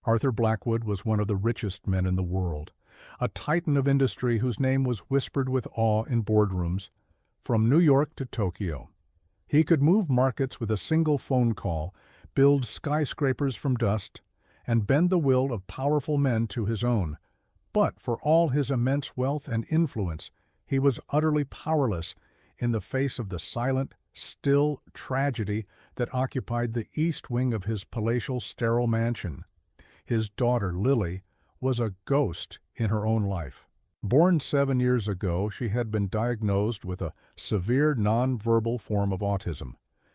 Arthur Blackwood was one of the richest men in the world, a titan of industry whose name was whispered with awe in boardrooms from New York to Tokyo. He could move markets with a single phone call, build skyscrapers from dust, and bend the will of powerful men to his own. But for all his immense wealth and influence, he was utterly powerless in the face of the silent, still tragedy that occupied the east wing of his palatial, sterile mansion. His daughter, Lily, was a ghost in her own life. Born 7 years ago, she had been diagnosed with a severe nonverbal form of autism,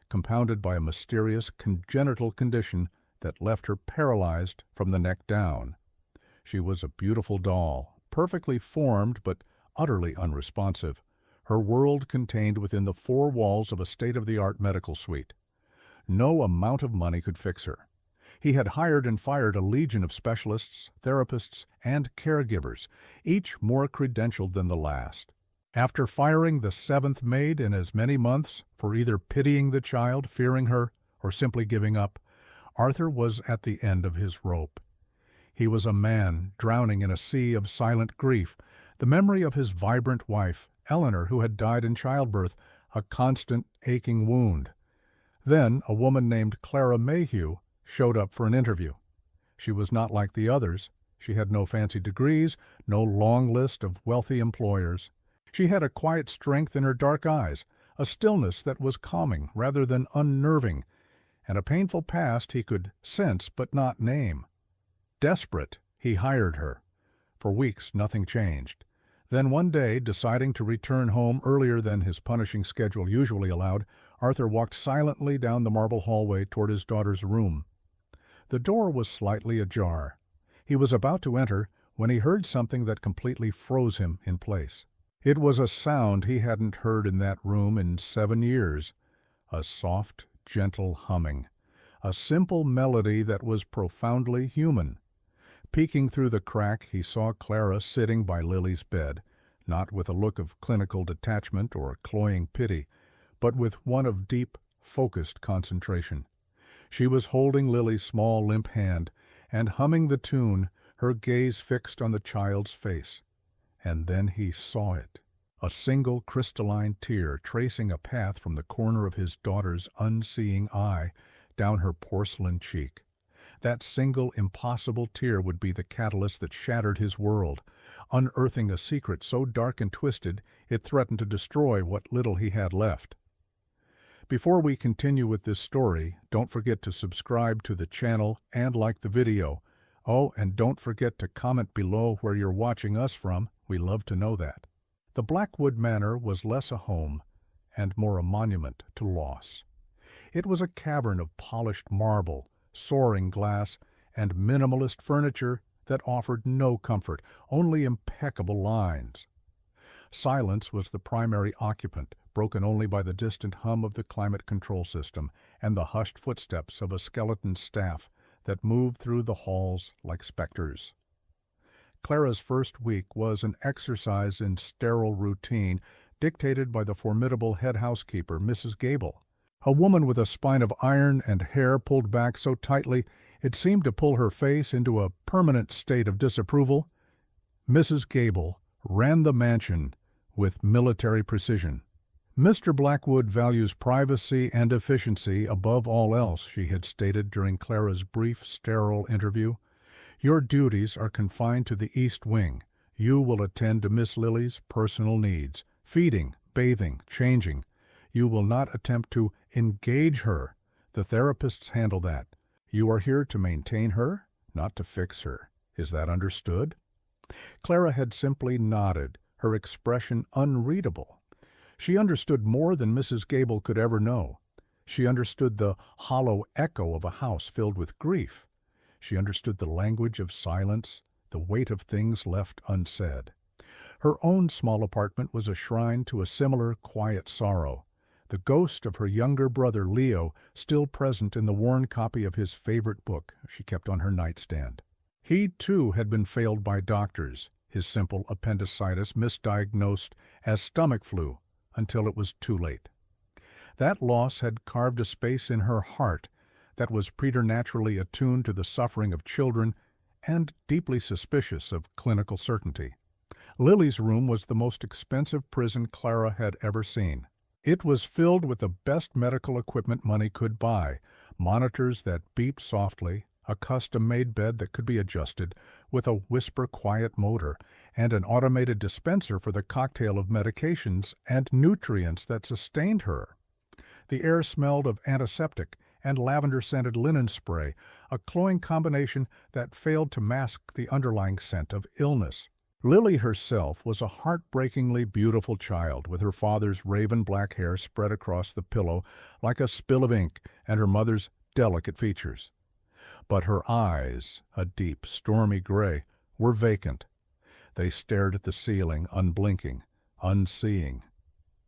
compounded by a mysterious congenital condition that left her paralyzed from the neck down. She was a beautiful doll, perfectly formed but utterly unresponsive, her world contained within the four walls of a state-of-the-art medical suite. No amount of money could fix her. He had hired and fired a legion of specialists, therapists, and caregivers, each more credentialed than the last. After firing the seventh maid in as many months for either pitying the child, fearing her, or simply giving up, Arthur was at the end of his rope. He was a man drowning in a sea of silent grief, the memory of his vibrant wife, Eleanor, who had died in childbirth, a constant aching wound. Then a woman named Clara Mayhew showed up for an interview. She was not like the others. She had no fancy degrees, no long list of wealthy employers. She had a quiet strength in her dark eyes, a stillness that was calming rather than unnerving, and a painful past he could sense but not name. Desperate, he hired her. For weeks nothing changed. Then one day, deciding to return home earlier than his punishing schedule usually allowed, Arthur walked silently down the marble hallway toward his daughter's room. The door was slightly ajar. He was about to enter when he heard something that completely froze him in place. It was a sound he hadn't heard in that room in 7 years, a soft, gentle humming, a simple melody that was profoundly human. Peeking through the crack, he saw Clara sitting by Lily's bed, not with a look of clinical detachment or cloying pity, but with one of deep, focused concentration. She was holding Lily's small, limp hand and humming the tune, her gaze fixed on the child's face. And then he saw it, a single crystalline tear tracing a path from the corner of his daughter's unseeing eye down her porcelain cheek. That single impossible tear would be the catalyst that shattered his world, unearthing a secret so dark and twisted it threatened to destroy what little he had left. Before we continue with this story, don't forget to subscribe to the channel and like the video. Oh, and don't forget to comment below where you're watching us from. We love to know that. The Blackwood Manor was less a home and more a monument to loss. It was a cavern of polished marble, soaring glass, and minimalist furniture that offered no comfort, only impeccable lines. Silence was the primary occupant, broken only by the distant hum of the climate control system and the hushed footsteps of a skeleton staff that moved through the halls like specters. Clara's first week was an exercise in sterile routine dictated by the formidable head housekeeper, Mrs. Gable, a woman with a spine of iron and hair pulled back so tightly it seemed to pull her face into a permanent state of disapproval. Mrs. Gable ran the mansion with military precision. Mr. Blackwood values privacy and efficiency above all else, she had stated during Clara's brief, sterile interview. Your duties are confined to the East Wing. You will attend to Miss Lily's personal needs, feeding, bathing, changing. You will not attempt to engage her. The therapists handle that. You are here to maintain her, not to fix her. Is that understood? Clara had simply nodded, her expression unreadable. She understood more than Mrs. Gable could ever know. She understood the hollow echo of a house filled with grief. She understood the language of silence, the weight of things left unsaid. Her own small apartment was a shrine to a similar quiet sorrow, the ghost of her younger brother Leo still present in the worn copy of his favorite book she kept on her nightstand. He, too, had been failed by doctors, his simple appendicitis misdiagnosed as stomach flu until it was too late. That loss had carved a space in her heart that was preternaturally attuned to the suffering of children and deeply suspicious of clinical certainty. Lily's room was the most expensive prison Clara had ever seen. It was filled with the best medical equipment money could buy, monitors that beeped softly, a custom-made bed that could be adjusted with a whisper-quiet motor, and an automated dispenser for the cocktail of medications and nutrients that sustained her. The air smelled of antiseptic and lavender-scented linen spray, a cloying combination that failed to mask the underlying scent of illness. Lily herself was a heartbreakingly beautiful child, with her father's raven-black hair spread across the pillow like a spill of ink and her mother's delicate features. But her eyes, a deep, stormy gray, were vacant. They stared at the ceiling, unblinking, unseeing.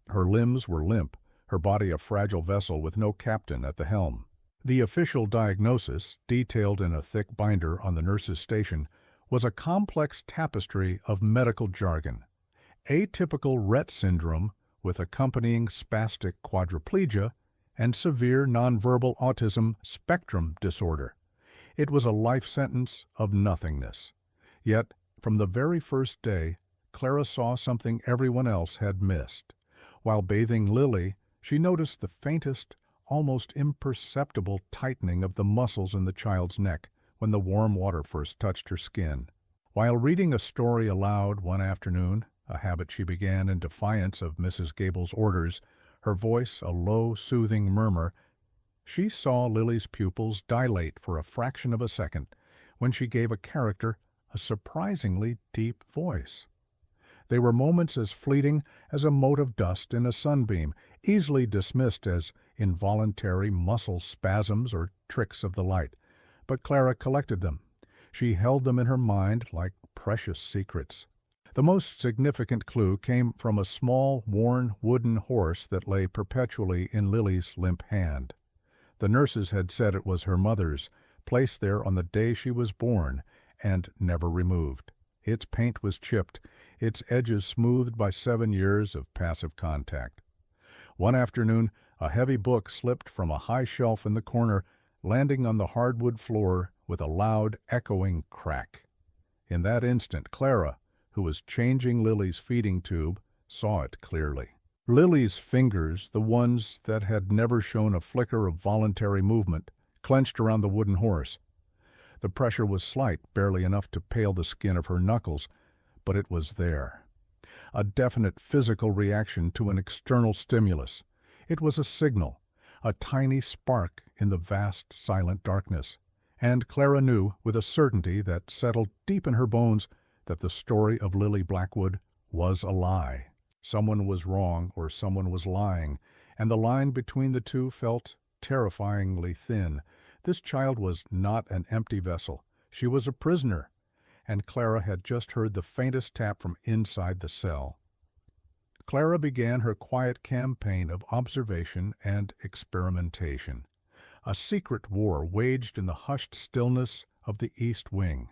Her limbs were limp, her body a fragile vessel with no captain at the helm. The official diagnosis, detailed in a thick binder on the nurse's station, was a complex tapestry of medical jargon. Atypical Rett syndrome with accompanying spastic quadriplegia and severe nonverbal autism spectrum disorder. It was a life sentence of nothingness. Yet, from the very first day, Clara saw something everyone else had missed. While bathing Lily, she noticed the faintest, almost imperceptible tightening of the muscles in the child's neck when the warm water first touched her skin. While reading a story aloud one afternoon, a habit she began in defiance of Mrs. Gable's orders, her voice a low, soothing murmur, she saw Lily's pupils dilate for a fraction of a second when she gave a character a surprisingly deep voice. They were moments as fleeting as a mote of dust in a sunbeam, easily dismissed as involuntary muscle spasms or tricks of the light. But Clara collected them. She held them in her mind like precious secrets. The most significant clue came from a small, worn wooden horse that lay perpetually in Lily's limp hand. The nurses had said it was her mother's, placed there on the day she was born, and never removed. Its paint was chipped, its edges smoothed by 7 years of passive contact. One afternoon, a heavy book slipped from a high shelf in the corner, landing on the hardwood floor with a loud, echoing crack. In that instant, Clara, who was changing Lily's feeding tube, saw it clearly. Lily's fingers, the ones that had never shown a flicker of voluntary movement, clenched around the wooden horse. The pressure was slight, barely enough to pale the skin of her knuckles, but it was there. A definite physical reaction to an external stimulus. It was a signal, a tiny spark in the vast, silent darkness. And Clara knew, with a certainty that settled deep in her bones, that the story of Lily Blackwood was a lie. Someone was wrong or someone was lying, and the line between the two felt terrifyingly thin. This child was not an empty vessel. She was a prisoner, and Clara had just heard the faintest tap from inside the cell. Clara began her quiet campaign of observation and experimentation, a secret war waged in the hushed stillness of the East Wing.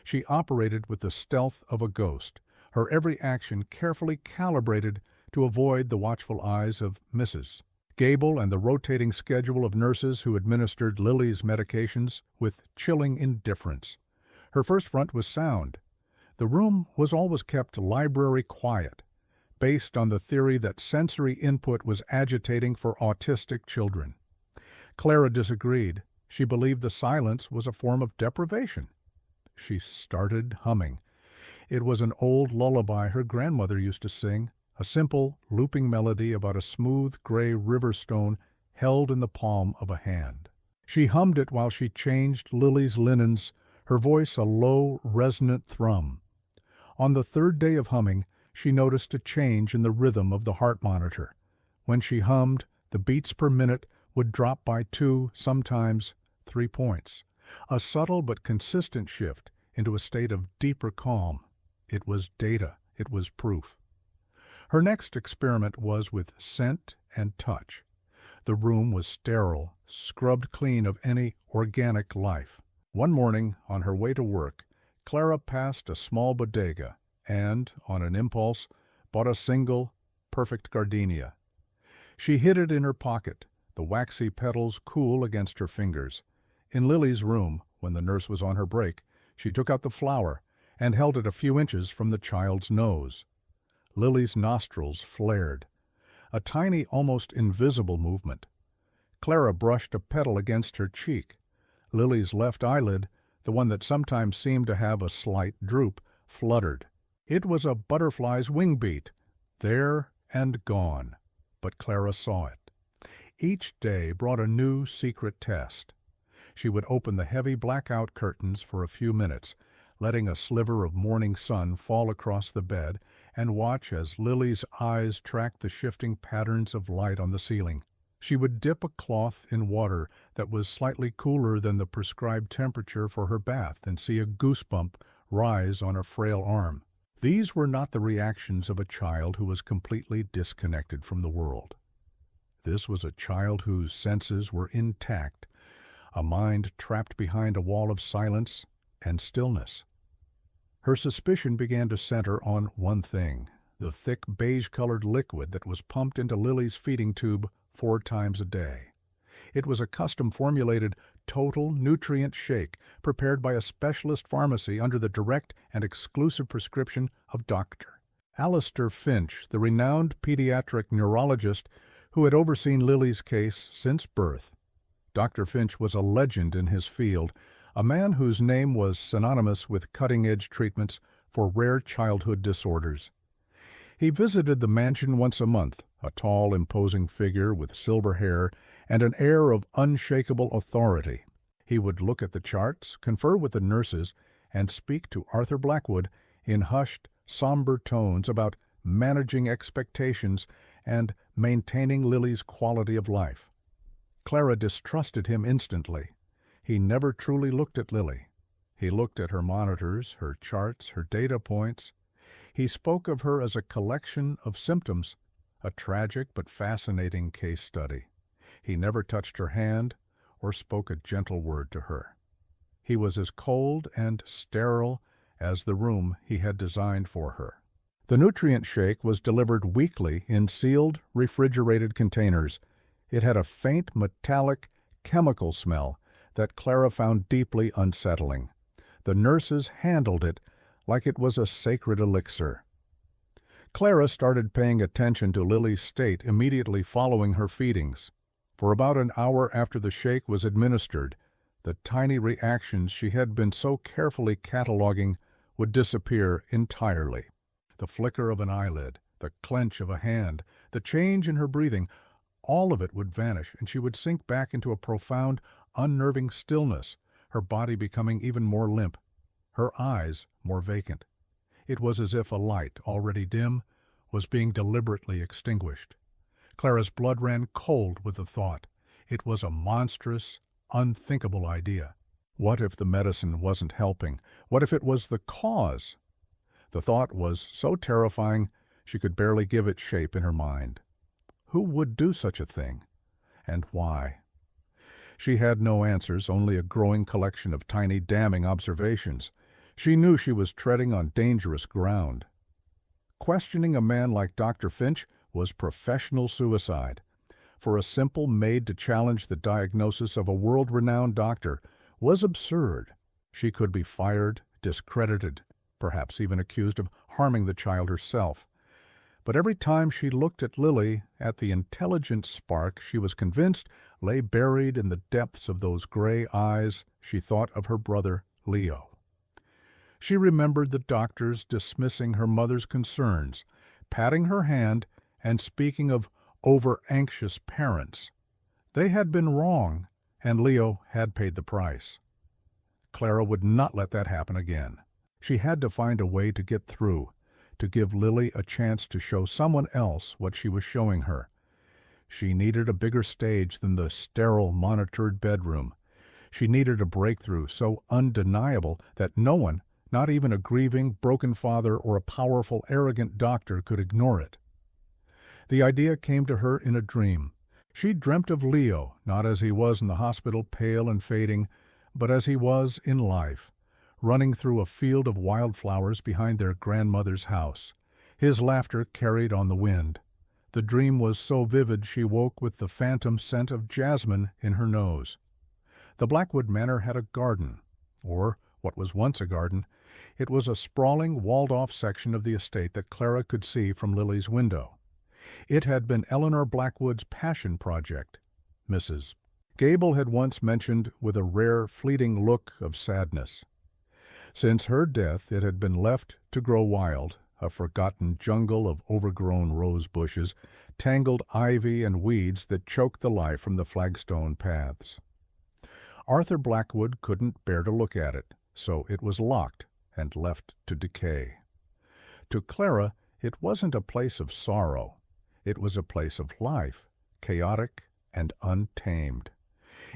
She operated with the stealth of a ghost, her every action carefully calibrated to avoid the watchful eyes of Mrs. Gable and the rotating schedule of nurses who administered Lily's medications with chilling indifference. Her first front was sound. The room was always kept library quiet, based on the theory that sensory input was agitating for autistic children. Clara disagreed. She believed the silence was a form of deprivation. She started humming. It was an old lullaby her grandmother used to sing, a simple, looping melody about a smooth gray river stone held in the palm of a hand. She hummed it while she changed Lily's linens, her voice a low, resonant thrum. On the third day of humming, she noticed a change in the rhythm of the heart monitor. When she hummed, the beats per minute would drop by 2, sometimes 3 points. A subtle but consistent shift into a state of deeper calm. It was data. It was proof. Her next experiment was with scent and touch. The room was sterile, scrubbed clean of any organic life. One morning, on her way to work, Clara passed a small bodega and, on an impulse, bought a single, perfect gardenia. She hid it in her pocket, the waxy petals cool against her fingers. In Lily's room, when the nurse was on her break, she took out the flower and held it a few inches from the child's nose. Lily's nostrils flared. A tiny, almost invisible movement. Clara brushed a petal against her cheek. Lily's left eyelid, the one that sometimes seemed to have a slight droop, fluttered. It was a butterfly's wing beat, there and gone, but Clara saw it. Each day brought a new secret test. She would open the heavy blackout curtains for a few minutes, letting a sliver of morning sun fall across the bed, and watch as Lily's eyes tracked the shifting patterns of light on the ceiling. She would dip a cloth in water that was slightly cooler than the prescribed temperature for her bath and see a goosebump rise on a frail arm. These were not the reactions of a child who was completely disconnected from the world. This was a child whose senses were intact, a mind trapped behind a wall of silence and stillness. Her suspicion began to center on one thing, the thick beige-colored liquid that was pumped into Lily's feeding tube 4 times a day. It was a custom-formulated total nutrient shake prepared by a specialist pharmacy under the direct and exclusive prescription of Dr. Alistair Finch, the renowned pediatric neurologist who had overseen Lily's case since birth. Dr. Finch was a legend in his field, a man whose name was synonymous with cutting-edge treatments for rare childhood disorders. He visited the mansion once a month, a tall, imposing figure with silver hair and an air of unshakable authority. He would look at the charts, confer with the nurses, and speak to Arthur Blackwood in hushed, somber tones about managing expectations and maintaining Lily's quality of life. Clara distrusted him instantly. He never truly looked at Lily. He looked at her monitors, her charts, her data points. He spoke of her as a collection of symptoms, a tragic but fascinating case study. He never touched her hand or spoke a gentle word to her. He was as cold and sterile as the room he had designed for her. The nutrient shake was delivered weekly in sealed, refrigerated containers. It had a faint, metallic, chemical smell that Clara found deeply unsettling. The nurses handled it like it was a sacred elixir. Clara started paying attention to Lily's state immediately following her feedings. For about an hour after the shake was administered, the tiny reactions she had been so carefully cataloging would disappear entirely. The flicker of an eyelid, the clench of a hand, the change in her breathing, all of it would vanish, and she would sink back into a profound, unnerving stillness, her body becoming even more limp, her eyes more vacant. It was as if a light, already dim, was being deliberately extinguished. Clara's blood ran cold with the thought. It was a monstrous, unthinkable idea. What if the medicine wasn't helping? What if it was the cause? The thought was so terrifying she could barely give it shape in her mind. Who would do such a thing? And why? She had no answers, only a growing collection of tiny damning observations. She knew she was treading on dangerous ground. Questioning a man like Dr. Finch was professional suicide. For a simple maid to challenge the diagnosis of a world-renowned doctor was absurd. She could be fired, discredited, perhaps even accused of harming the child herself. But every time she looked at Lily, at the intelligent spark she was convinced lay buried in the depths of those gray eyes, she thought of her brother, Leo. She remembered the doctors dismissing her mother's concerns, patting her hand, and speaking of over-anxious parents. They had been wrong, and Leo had paid the price. Clara would not let that happen again. She had to find a way to get through, to give Lily a chance to show someone else what she was showing her. She needed a bigger stage than the sterile, monitored bedroom. She needed a breakthrough so undeniable that no one, not even a grieving, broken father or a powerful, arrogant doctor, could ignore it. The idea came to her in a dream. She dreamt of Leo, not as he was in the hospital, pale and fading, but as he was in life, running through a field of wildflowers behind their grandmother's house, his laughter carried on the wind. The dream was so vivid she woke with the phantom scent of jasmine in her nose. The Blackwood Manor had a garden, or what was once a garden. It was a sprawling, walled-off section of the estate that Clara could see from Lily's window. It had been Eleanor Blackwood's passion project. Mrs. Gable had once mentioned with a rare, fleeting look of sadness. Since her death it had been left to grow wild, a forgotten jungle of overgrown rose bushes, tangled ivy and weeds that choked the life from the flagstone paths. Arthur Blackwood couldn't bear to look at it, so it was locked and left to decay. To Clara, it wasn't a place of sorrow. It was a place of life, chaotic and untamed.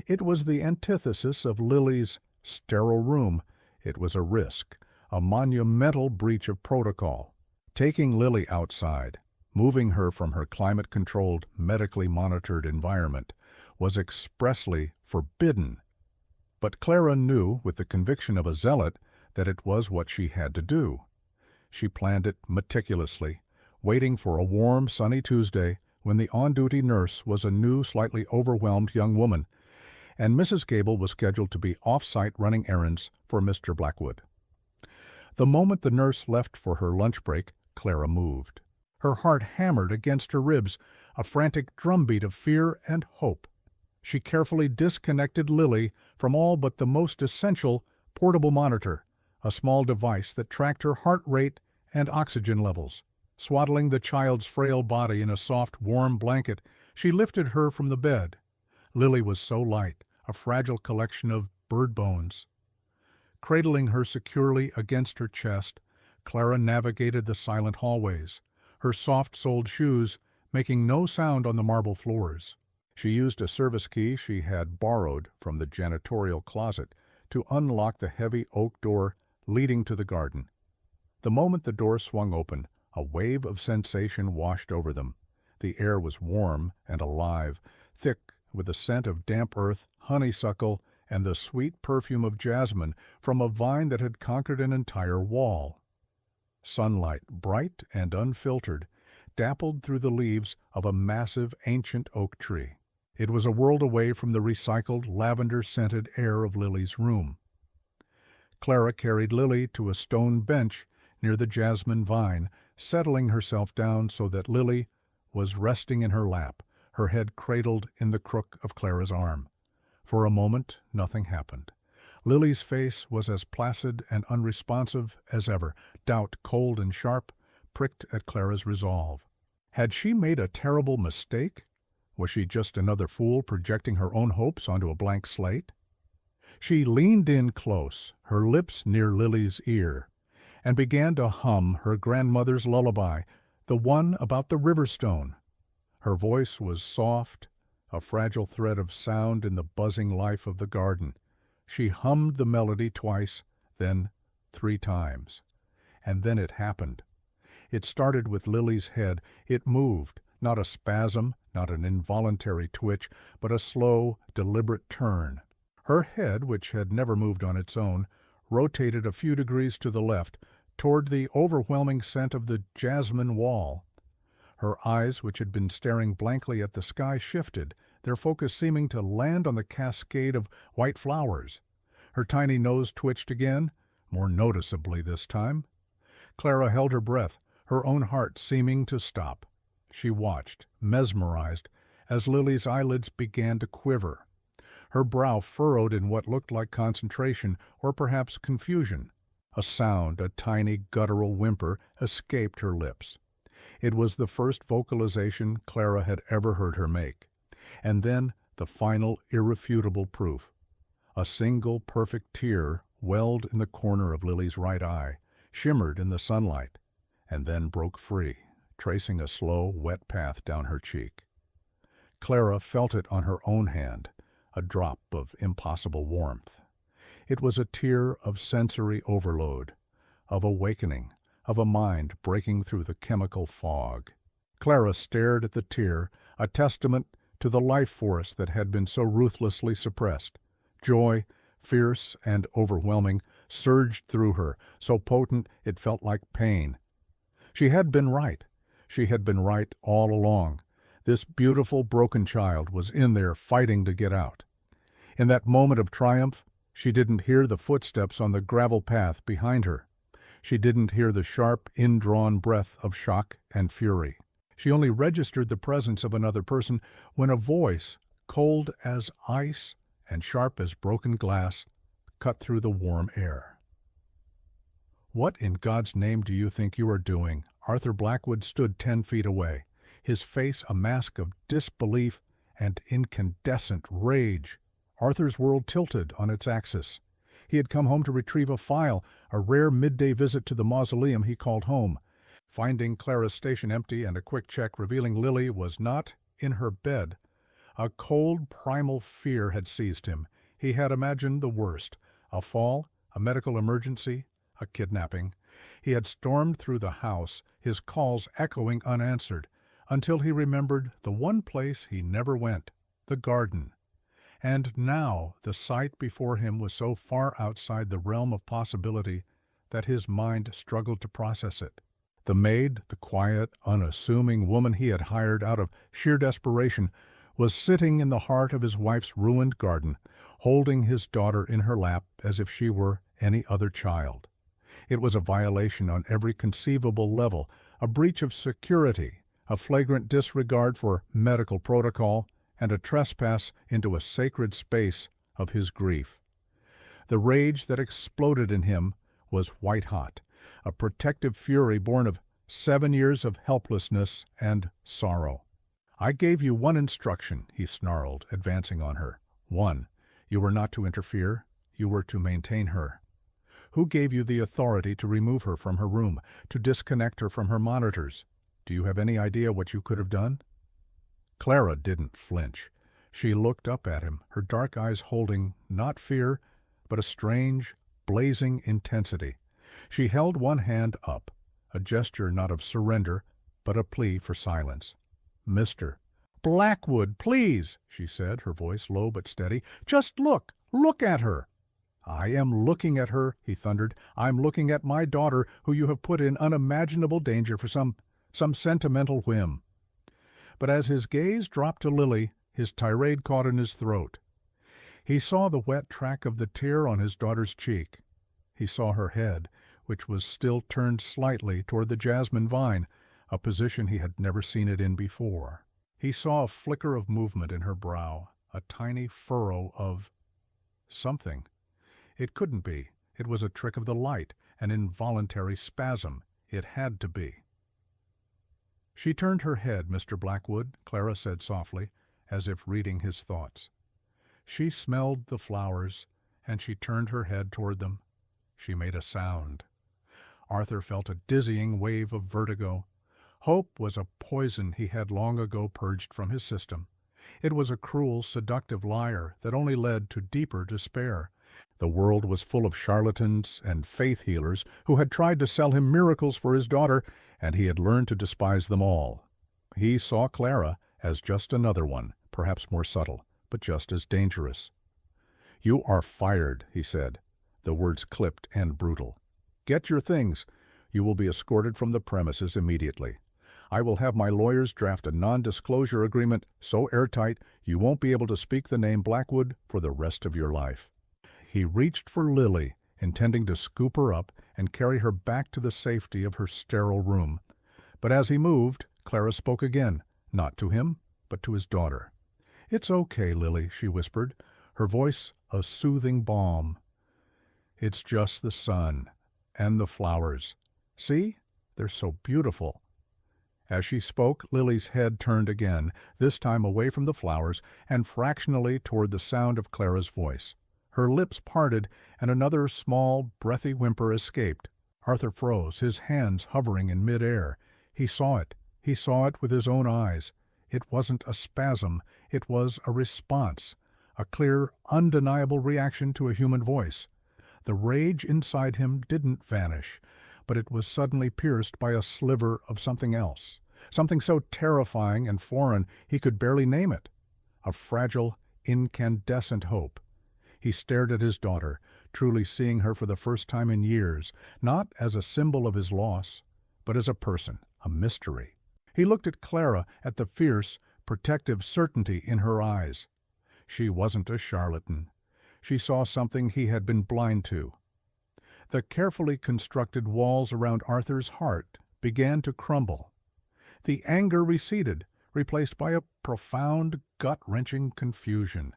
It was the antithesis of Lily's sterile room. It was a risk, a monumental breach of protocol. Taking Lily outside, moving her from her climate-controlled, medically monitored environment, was expressly forbidden. But Clara knew, with the conviction of a zealot, that it was what she had to do. She planned it meticulously, waiting for a warm, sunny Tuesday when the on-duty nurse was a new, slightly overwhelmed young woman, and Mrs. Gable was scheduled to be off-site running errands for Mr. Blackwood. The moment the nurse left for her lunch break, Clara moved. Her heart hammered against her ribs, a frantic drumbeat of fear and hope. She carefully disconnected Lily from all but the most essential portable monitor, a small device that tracked her heart rate and oxygen levels. Swaddling the child's frail body in a soft, warm blanket, she lifted her from the bed. Lily was so light, a fragile collection of bird bones. Cradling her securely against her chest, Clara navigated the silent hallways, her soft-soled shoes making no sound on the marble floors. She used a service key she had borrowed from the janitorial closet to unlock the heavy oak door leading to the garden. The moment the door swung open, a wave of sensation washed over them. The air was warm and alive, thick with the scent of damp earth, honeysuckle, and the sweet perfume of jasmine from a vine that had conquered an entire wall. Sunlight, bright and unfiltered, dappled through the leaves of a massive ancient oak tree. It was a world away from the recycled, lavender-scented air of Lily's room. Clara carried Lily to a stone bench near the jasmine vine, settling herself down so that Lily was resting in her lap, her head cradled in the crook of Clara's arm. For a moment, nothing happened. Lily's face was as placid and unresponsive as ever, doubt, cold and sharp, pricked at Clara's resolve. Had she made a terrible mistake? Was she just another fool projecting her own hopes onto a blank slate? She leaned in close, her lips near Lily's ear, and began to hum her grandmother's lullaby, the one about the riverstone. Her voice was soft, a fragile thread of sound in the buzzing life of the garden. She hummed the melody twice, then 3 times. And then it happened. It started with Lily's head. It moved, not a spasm, not an involuntary twitch, but a slow, deliberate turn. Her head, which had never moved on its own, rotated a few degrees to the left, toward the overwhelming scent of the jasmine wall. Her eyes, which had been staring blankly at the sky, shifted, their focus seeming to land on the cascade of white flowers. Her tiny nose twitched again, more noticeably this time. Clara held her breath, her own heart seeming to stop. She watched, mesmerized, as Lily's eyelids began to quiver. Her brow furrowed in what looked like concentration, or perhaps confusion. A sound, a tiny guttural whimper, escaped her lips. It was the first vocalization Clara had ever heard her make. And then the final irrefutable proof. A single perfect tear welled in the corner of Lily's right eye, shimmered in the sunlight, and then broke free, tracing a slow, wet path down her cheek. Clara felt it on her own hand, a drop of impossible warmth. It was a tear of sensory overload, of awakening, of a mind breaking through the chemical fog. Clara stared at the tear, a testament to the life force that had been so ruthlessly suppressed. Joy, fierce and overwhelming, surged through her, so potent it felt like pain. She had been right. She had been right all along. This beautiful, broken child was in there fighting to get out. In that moment of triumph, she didn't hear the footsteps on the gravel path behind her. She didn't hear the sharp, indrawn breath of shock and fury. She only registered the presence of another person when a voice, cold as ice and sharp as broken glass, cut through the warm air. "What in God's name do you think you are doing?" Arthur Blackwood stood 10 feet away, his face a mask of disbelief and incandescent rage. Arthur's world tilted on its axis. He had come home to retrieve a file, a rare midday visit to the mausoleum he called home. Finding Clara's station empty and a quick check revealing Lily was not in her bed, a cold, primal fear had seized him. He had imagined the worst: a fall, a medical emergency, a kidnapping. He had stormed through the house, his calls echoing unanswered, until he remembered the one place he never went, the garden. And now the sight before him was so far outside the realm of possibility that his mind struggled to process it. The maid, the quiet, unassuming woman he had hired out of sheer desperation, was sitting in the heart of his wife's ruined garden, holding his daughter in her lap as if she were any other child. It was a violation on every conceivable level, a breach of security, a flagrant disregard for medical protocol, and a trespass into a sacred space of his grief. The rage that exploded in him was white-hot, a protective fury born of 7 years of helplessness and sorrow. "I gave you one instruction," he snarled, advancing on her. "One. You were not to interfere. You were to maintain her. Who gave you the authority to remove her from her room, to disconnect her from her monitors? Do you have any idea what you could have done?" Clara didn't flinch. She looked up at him, her dark eyes holding not fear, but a strange, blazing intensity. She held one hand up, a gesture not of surrender, but a plea for silence. "Mr. Blackwood, please," she said, her voice low but steady. "Just look at her." "I am looking at her," he thundered. "I'm looking at my daughter, who you have put in unimaginable danger for some sentimental whim." But as his gaze dropped to Lily, his tirade caught in his throat. He saw the wet track of the tear on his daughter's cheek. He saw her head, which was still turned slightly toward the jasmine vine, a position he had never seen it in before. He saw a flicker of movement in her brow, a tiny furrow of something. It couldn't be. It was a trick of the light, an involuntary spasm. It had to be. "She turned her head, Mr. Blackwood," Clara said softly, as if reading his thoughts. "She smelled the flowers, and she turned her head toward them. She made a sound." Arthur felt a dizzying wave of vertigo. Hope was a poison he had long ago purged from his system. It was a cruel, seductive liar that only led to deeper despair. The world was full of charlatans and faith healers who had tried to sell him miracles for his daughter, and he had learned to despise them all. He saw Clara as just another one, perhaps more subtle, but just as dangerous. "You are fired," he said, the words clipped and brutal. "Get your things. You will be escorted from the premises immediately. I will have my lawyers draft a non-disclosure agreement so airtight you won't be able to speak the name Blackwood for the rest of your life." He reached for Lily, intending to scoop her up and carry her back to the safety of her sterile room. But as he moved, Clara spoke again, not to him, but to his daughter. "It's okay, Lily," she whispered, her voice a soothing balm. "It's just the sun and the flowers. See? They're so beautiful." As she spoke, Lily's head turned again, this time away from the flowers and fractionally toward the sound of Clara's voice. Her lips parted, and another small, breathy whimper escaped. Arthur froze, his hands hovering in mid-air. He saw it. He saw it with his own eyes. It wasn't a spasm. It was a response, a clear, undeniable reaction to a human voice. The rage inside him didn't vanish, but it was suddenly pierced by a sliver of something else, something so terrifying and foreign he could barely name it. A fragile, incandescent hope. He stared at his daughter, truly seeing her for the first time in years, not as a symbol of his loss, but as a person, a mystery. He looked at Clara, at the fierce, protective certainty in her eyes. She wasn't a charlatan. She saw something he had been blind to. The carefully constructed walls around Arthur's heart began to crumble. The anger receded, replaced by a profound, gut-wrenching confusion.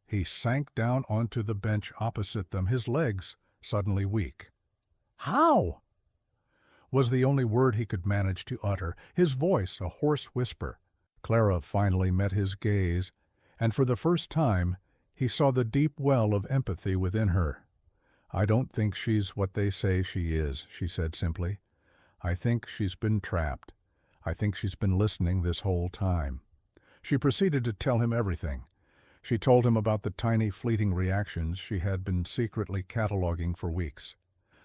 He sank down onto the bench opposite them, his legs suddenly weak. "How?" was the only word he could manage to utter, his voice a hoarse whisper. Clara finally met his gaze, and for the first time he saw the deep well of empathy within her. "I don't think she's what they say she is," she said simply. "I think she's been trapped. I think she's been listening this whole time." She proceeded to tell him everything. She told him about the tiny fleeting reactions she had been secretly cataloging for weeks.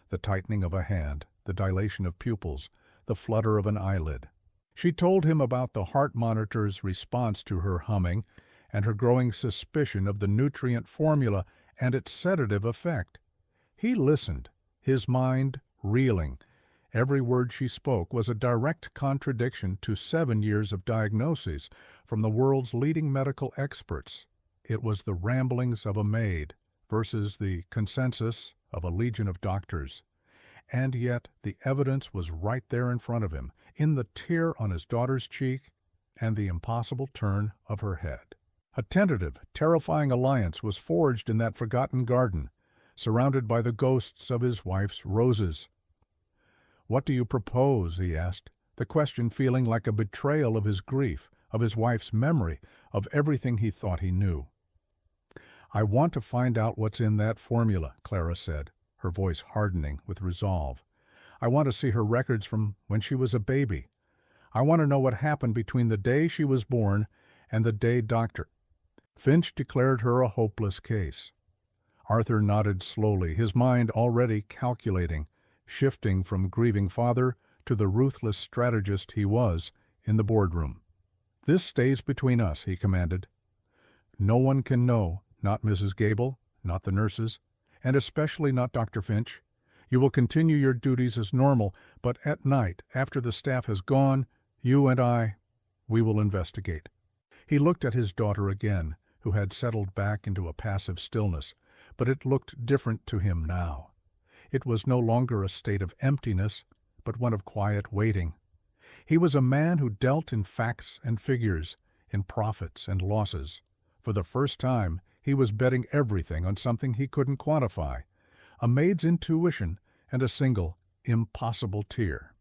The tightening of a hand, the dilation of pupils, the flutter of an eyelid. She told him about the heart monitor's response to her humming and her growing suspicion of the nutrient formula and its sedative effect. He listened, his mind reeling. Every word she spoke was a direct contradiction to 7 years of diagnoses from the world's leading medical experts. It was the ramblings of a maid versus the consensus of a legion of doctors. And yet the evidence was right there in front of him, in the tear on his daughter's cheek and the impossible turn of her head. A tentative, terrifying alliance was forged in that forgotten garden, surrounded by the ghosts of his wife's roses. "What do you propose?" he asked, the question feeling like a betrayal of his grief, of his wife's memory, of everything he thought he knew. "I want to find out what's in that formula," Clara said, her voice hardening with resolve. "I want to see her records from when she was a baby. I want to know what happened between the day she was born and the day Dr. Finch declared her a hopeless case." Arthur nodded slowly, his mind already calculating, shifting from grieving father to the ruthless strategist he was in the boardroom. "This stays between us," he commanded. "No one can know, not Mrs. Gable, not the nurses, and especially not Dr. Finch. You will continue your duties as normal, but at night, after the staff has gone, you and we will investigate." He looked at his daughter again, who had settled back into a passive stillness, but it looked different to him now. It was no longer a state of emptiness, but one of quiet waiting. He was a man who dealt in facts and figures, in profits and losses. For the first time, he was betting everything on something he couldn't quantify, a maid's intuition and a single, impossible tear.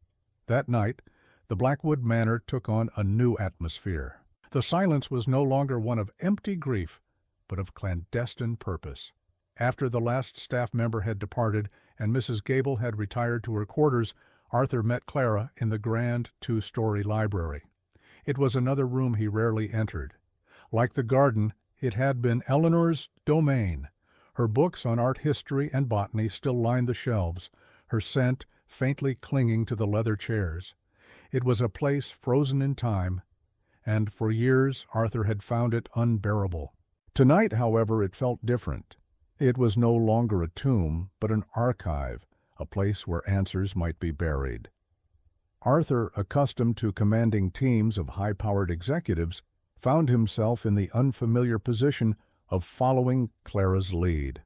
That night, the Blackwood Manor took on a new atmosphere. The silence was no longer one of empty grief, but of clandestine purpose. After the last staff member had departed and Mrs. Gable had retired to her quarters, Arthur met Clara in the grand 2-story library. It was another room he rarely entered. Like the garden, it had been Eleanor's domain. Her books on art history and botany still lined the shelves, her scent faintly clinging to the leather chairs. It was a place frozen in time, and for years Arthur had found it unbearable. Tonight, however, it felt different. It was no longer a tomb, but an archive, a place where answers might be buried. Arthur, accustomed to commanding teams of high-powered executives, found himself in the unfamiliar position of following Clara's lead.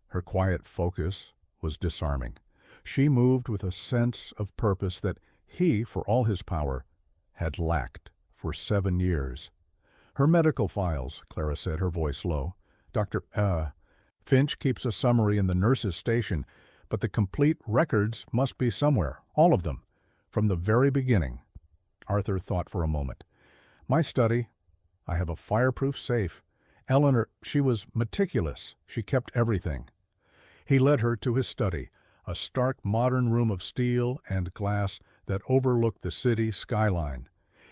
Her quiet focus was disarming. She moved with a sense of purpose that he, for all his power, had lacked for 7 years. "Her medical files," Clara said, her voice low. "Dr. Finch keeps a summary in the nurse's station, but the complete records must be somewhere, all of them, from the very beginning." Arthur thought for a moment. "My study. I have a fireproof safe. Eleanor, she was meticulous. She kept everything." He led her to his study, a stark modern room of steel and glass that overlooked the city skyline.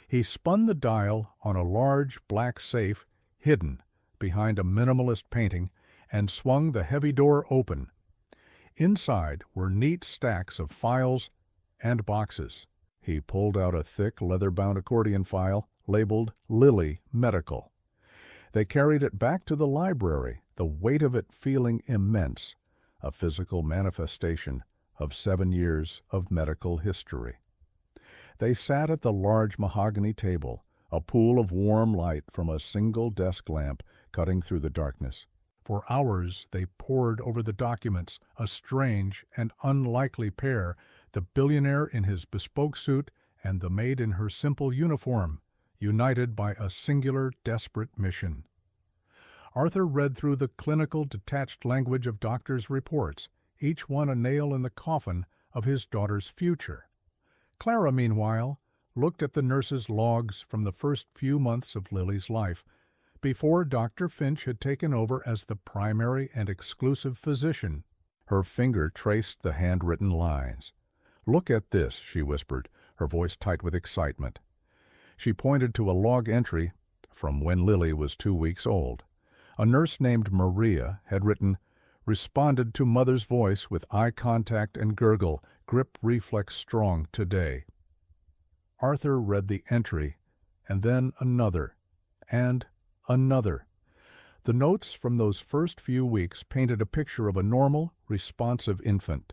He spun the dial on a large black safe hidden behind a minimalist painting and swung the heavy door open. Inside were neat stacks of files and boxes. He pulled out a thick leather-bound accordion file labeled Lily Medical. They carried it back to the library, the weight of it feeling immense, a physical manifestation of 7 years of medical history. They sat at the large mahogany table, a pool of warm light from a single desk lamp cutting through the darkness. For hours they pored over the documents, a strange and unlikely pair, the billionaire in his bespoke suit and the maid in her simple uniform, united by a singular, desperate mission. Arthur read through the clinical, detached language of doctors' reports, each one a nail in the coffin of his daughter's future. Clara, meanwhile, looked at the nurse's logs from the first few months of Lily's life, before Dr. Finch had taken over as the primary and exclusive physician. Her finger traced the handwritten lines. "Look at this," she whispered, her voice tight with excitement. She pointed to a log entry from when Lily was 2 weeks old. A nurse named Maria had written, "Responded to mother's voice with eye contact and gurgle, grip reflex strong today." Arthur read the entry, and then another, and another. The notes from those first few weeks painted a picture of a normal, responsive infant.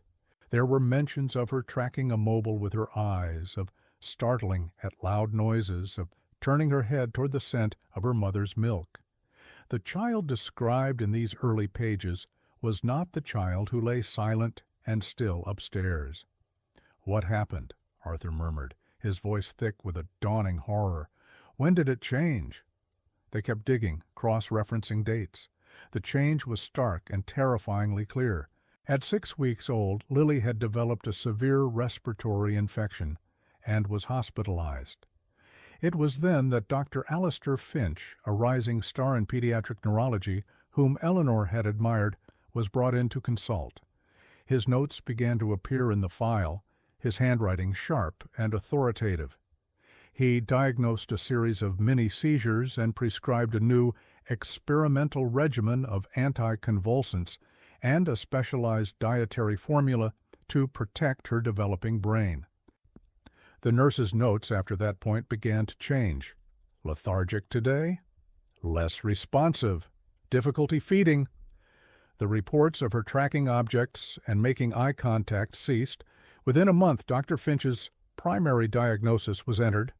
There were mentions of her tracking a mobile with her eyes, of startling at loud noises, of turning her head toward the scent of her mother's milk. The child described in these early pages was not the child who lay silent and still upstairs. "What happened?" Arthur murmured, his voice thick with a dawning horror. "When did it change?" They kept digging, cross-referencing dates. The change was stark and terrifyingly clear. At 6 weeks old, Lily had developed a severe respiratory infection and was hospitalized. It was then that Dr. Alistair Finch, a rising star in pediatric neurology, whom Eleanor had admired, was brought in to consult. His notes began to appear in the file, his handwriting sharp and authoritative. He diagnosed a series of mini-seizures and prescribed a new experimental regimen of anticonvulsants and a specialized dietary formula to protect her developing brain. The nurse's notes after that point began to change. Lethargic today? Less responsive. Difficulty feeding. The reports of her tracking objects and making eye contact ceased. Within a month, Dr. Finch's primary diagnosis was entered: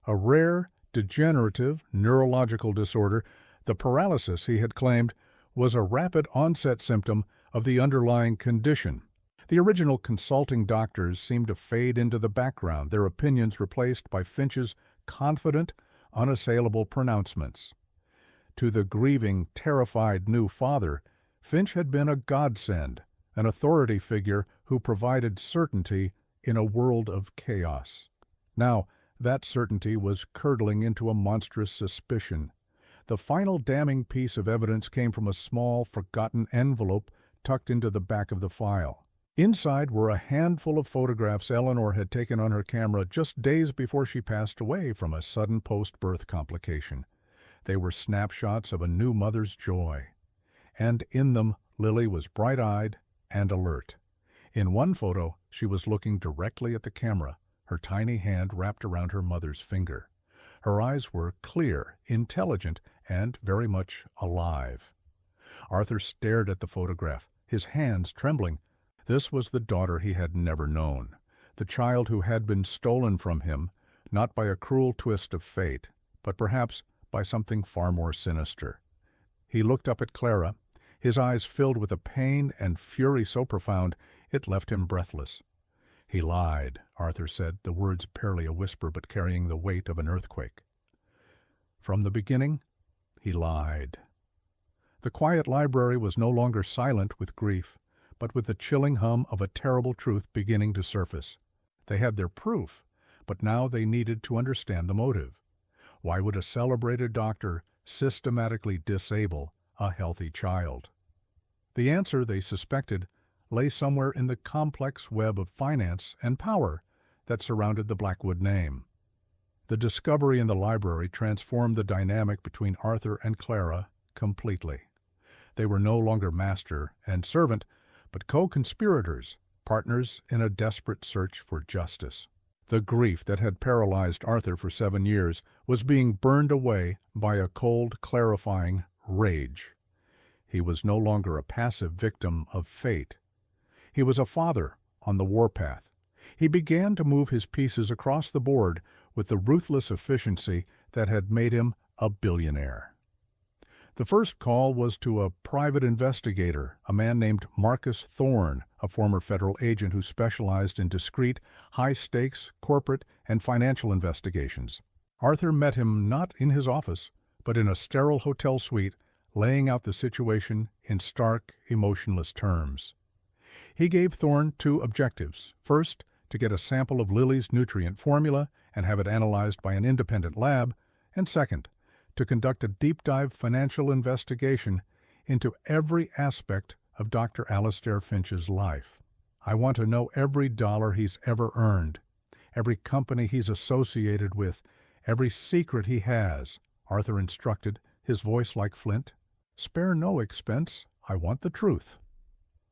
a rare, degenerative neurological disorder. The paralysis, he had claimed, was a rapid onset symptom of the underlying condition. The original consulting doctors seemed to fade into the background, their opinions replaced by Finch's confident, unassailable pronouncements. To the grieving, terrified new father, Finch had been a godsend, an authority figure who provided certainty in a world of chaos. Now, that certainty was curdling into a monstrous suspicion. The final damning piece of evidence came from a small, forgotten envelope tucked into the back of the file. Inside were a handful of photographs Eleanor had taken on her camera just days before she passed away from a sudden post-birth complication. They were snapshots of a new mother's joy. And in them, Lily was bright-eyed and alert. In one photo, she was looking directly at the camera, her tiny hand wrapped around her mother's finger. Her eyes were clear, intelligent, and very much alive. Arthur stared at the photograph, his hands trembling. This was the daughter he had never known, the child who had been stolen from him, not by a cruel twist of fate, but perhaps by something far more sinister. He looked up at Clara, his eyes filled with a pain and fury so profound it left him breathless. "He lied," Arthur said, the words barely a whisper but carrying the weight of an earthquake. From the beginning, he lied. The quiet library was no longer silent with grief, but with the chilling hum of a terrible truth beginning to surface. They had their proof, but now they needed to understand the motive. Why would a celebrated doctor systematically disable a healthy child? The answer, they suspected, lay somewhere in the complex web of finance and power that surrounded the Blackwood name. The discovery in the library transformed the dynamic between Arthur and Clara completely. They were no longer master and servant, but co-conspirators, partners in a desperate search for justice. The grief that had paralyzed Arthur for 7 years was being burned away by a cold, clarifying rage. He was no longer a passive victim of fate. He was a father on the warpath. He began to move his pieces across the board with the ruthless efficiency that had made him a billionaire. The first call was to a private investigator, a man named Marcus Thorne, a former federal agent who specialized in discreet, high-stakes corporate and financial investigations. Arthur met him not in his office, but in a sterile hotel suite, laying out the situation in stark, emotionless terms. He gave Thorne two objectives. First, to get a sample of Lily's nutrient formula and have it analyzed by an independent lab, and second, to conduct a deep-dive financial investigation into every aspect of Dr. Alistair Finch's life. I want to know every dollar he's ever earned, every company he's associated with, every secret he has, Arthur instructed, his voice like flint. Spare no expense. I want the truth.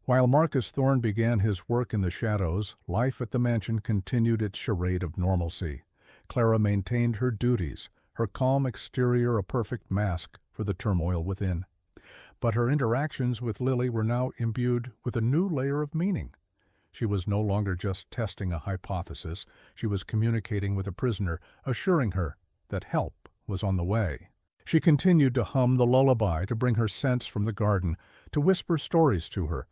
While Marcus Thorne began his work in the shadows, life at the mansion continued its charade of normalcy. Clara maintained her duties, her calm exterior a perfect mask for the turmoil within. But her interactions with Lily were now imbued with a new layer of meaning. She was no longer just testing a hypothesis. She was communicating with a prisoner, assuring her that help was on the way. She continued to hum the lullaby, to bring her scents from the garden, to whisper stories to her,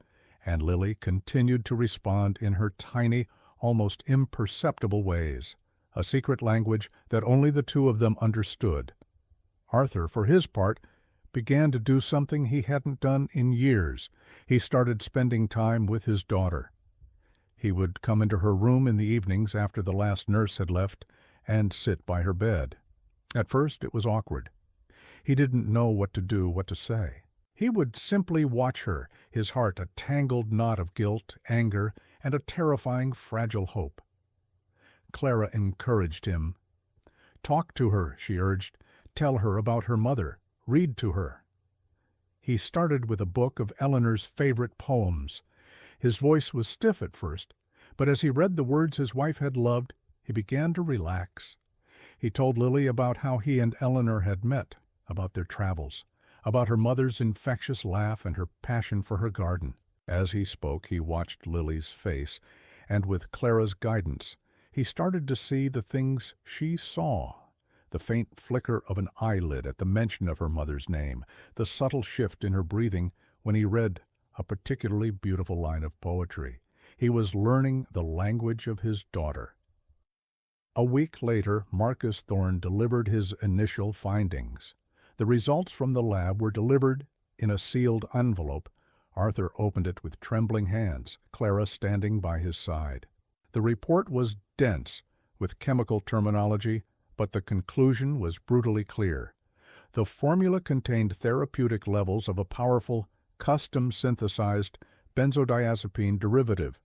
and Lily continued to respond in her tiny, almost imperceptible ways, a secret language that only the two of them understood. Arthur, for his part, began to do something he hadn't done in years. He started spending time with his daughter. He would come into her room in the evenings after the last nurse had left and sit by her bed. At first it was awkward. He didn't know what to do, what to say. He would simply watch her, his heart a tangled knot of guilt, anger, and a terrifying, fragile hope. Clara encouraged him. Talk to her, she urged. Tell her about her mother. Read to her. He started with a book of Eleanor's favorite poems. His voice was stiff at first, but as he read the words his wife had loved, he began to relax. He told Lily about how he and Eleanor had met, about their travels, about her mother's infectious laugh and her passion for her garden. As he spoke, he watched Lily's face, and with Clara's guidance, he started to see the things she saw. The faint flicker of an eyelid at the mention of her mother's name, the subtle shift in her breathing when he read a particularly beautiful line of poetry. He was learning the language of his daughter. A week later, Marcus Thorne delivered his initial findings. The results from the lab were delivered in a sealed envelope. Arthur opened it with trembling hands, Clara standing by his side. The report was dense with chemical terminology, but the conclusion was brutally clear. The formula contained therapeutic levels of a powerful, custom-synthesized benzodiazepine derivative.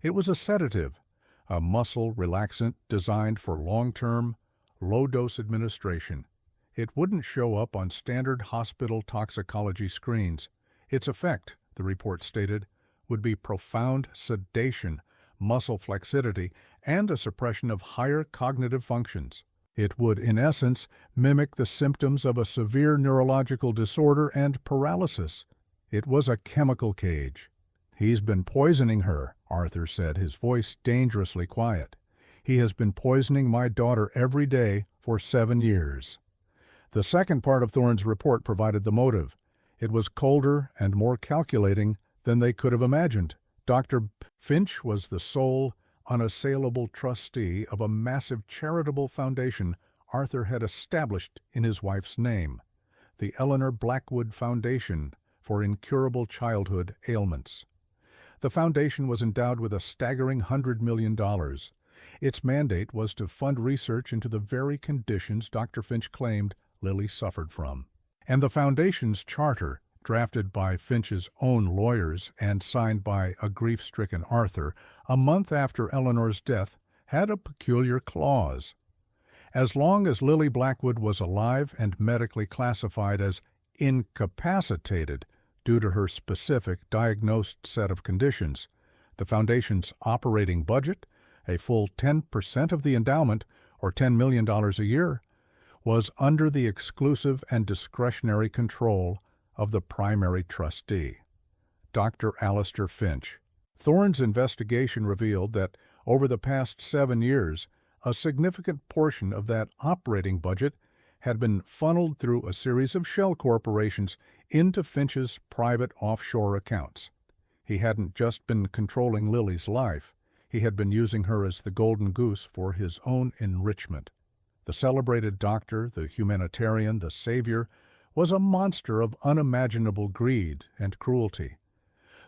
It was a sedative, a muscle relaxant designed for long-term, low-dose administration. It wouldn't show up on standard hospital toxicology screens. Its effect, the report stated, would be profound sedation, muscle flexidity, and a suppression of higher cognitive functions. It would, in essence, mimic the symptoms of a severe neurological disorder and paralysis. It was a chemical cage. He's been poisoning her, Arthur said, his voice dangerously quiet. He has been poisoning my daughter every day for 7 years. The second part of Thorne's report provided the motive. It was colder and more calculating than they could have imagined. Dr. Finch was the sole, unassailable trustee of a massive charitable foundation Arthur had established in his wife's name, the Eleanor Blackwood Foundation for Incurable Childhood Ailments. The foundation was endowed with a staggering $100 million. Its mandate was to fund research into the very conditions Dr. Finch claimed Lily suffered from. And the foundation's charter, drafted by Finch's own lawyers and signed by a grief-stricken Arthur, a month after Eleanor's death, had a peculiar clause. As long as Lily Blackwood was alive and medically classified as incapacitated due to her specific diagnosed set of conditions, the foundation's operating budget, a full 10% of the endowment, or $10 million a year, was under the exclusive and discretionary control of the primary trustee, Dr. Alistair Finch, Thorne's investigation revealed that over the past 7 years, a significant portion of that operating budget had been funneled through a series of shell corporations into Finch's private offshore accounts. He hadn't just been controlling Lily's life, he had been using her as the golden goose for his own enrichment. The celebrated doctor, the humanitarian, the savior, was a monster of unimaginable greed and cruelty.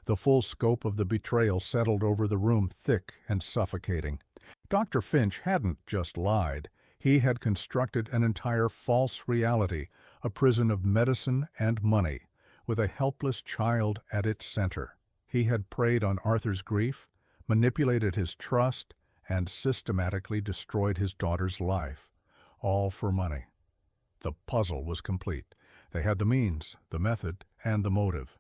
The full scope of the betrayal settled over the room thick and suffocating. Dr. Finch hadn't just lied. He had constructed an entire false reality, a prison of medicine and money, with a helpless child at its center. He had preyed on Arthur's grief, manipulated his trust, and systematically destroyed his daughter's life, all for money. The puzzle was complete. They had the means, the method, and the motive.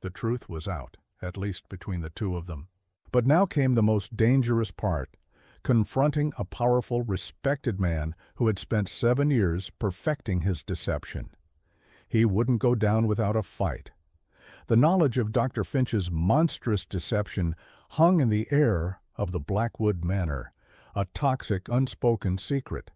The truth was out, at least between the two of them. But now came the most dangerous part, confronting a powerful, respected man who had spent 7 years perfecting his deception. He wouldn't go down without a fight. The knowledge of Dr. Finch's monstrous deception hung in the air of the Blackwood Manor, a toxic, unspoken secret.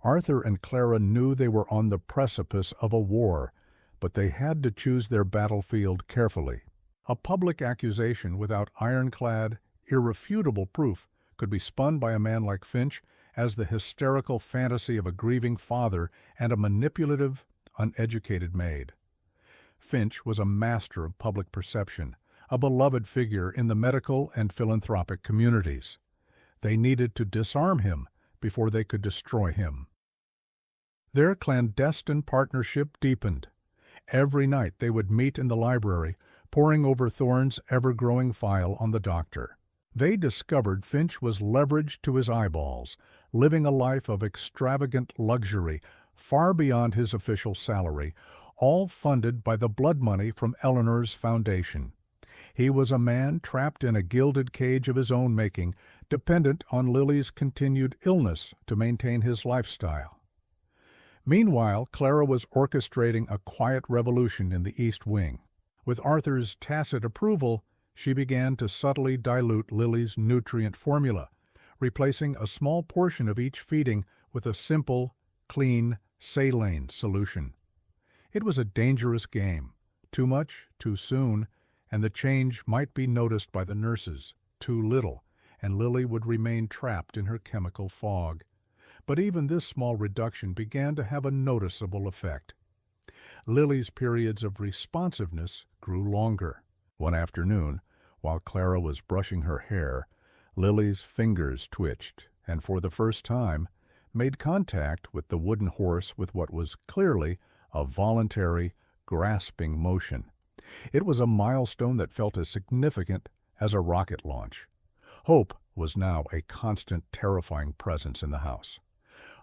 Arthur and Clara knew they were on the precipice of a war, but they had to choose their battlefield carefully. A public accusation without ironclad, irrefutable proof could be spun by a man like Finch as the hysterical fantasy of a grieving father and a manipulative, uneducated maid. Finch was a master of public perception, a beloved figure in the medical and philanthropic communities. They needed to disarm him before they could destroy him. Their clandestine partnership deepened. Every night they would meet in the library, poring over Thorne's ever-growing file on the doctor. They discovered Finch was leveraged to his eyeballs, living a life of extravagant luxury, far beyond his official salary, all funded by the blood money from Eleanor's foundation. He was a man trapped in a gilded cage of his own making, dependent on Lily's continued illness to maintain his lifestyle. Meanwhile, Clara was orchestrating a quiet revolution in the East Wing. With Arthur's tacit approval, she began to subtly dilute Lily's nutrient formula, replacing a small portion of each feeding with a simple, clean, saline solution. It was a dangerous game. Too much, too soon, and the change might be noticed by the nurses. Too little, and Lily would remain trapped in her chemical fog. But even this small reduction began to have a noticeable effect. Lily's periods of responsiveness grew longer. One afternoon, while Clara was brushing her hair, Lily's fingers twitched, and for the first time made contact with the wooden horse with what was clearly a voluntary, grasping motion. It was a milestone that felt as significant as a rocket launch. Hope was now a constant, terrifying presence in the house.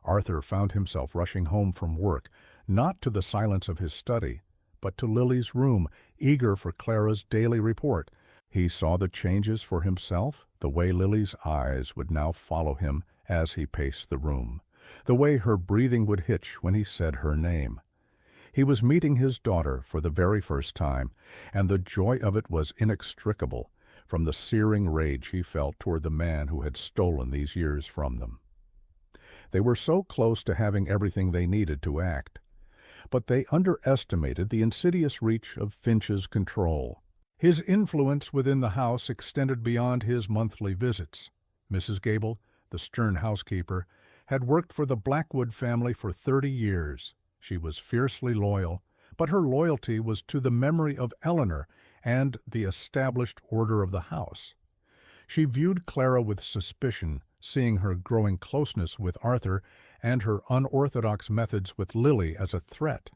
Arthur found himself rushing home from work, not to the silence of his study, but to Lily's room, eager for Clara's daily report. He saw the changes for himself, the way Lily's eyes would now follow him as he paced the room, the way her breathing would hitch when he said her name. He was meeting his daughter for the very first time, and the joy of it was inextricable from the searing rage he felt toward the man who had stolen these years from them. They were so close to having everything they needed to act, but they underestimated the insidious reach of Finch's control. His influence within the house extended beyond his monthly visits. Mrs. Gable, the stern housekeeper, had worked for the Blackwood family for 30 years. She was fiercely loyal, but her loyalty was to the memory of Eleanor and the established order of the house. She viewed Clara with suspicion, seeing her growing closeness with Arthur and her unorthodox methods with Lily as a threat.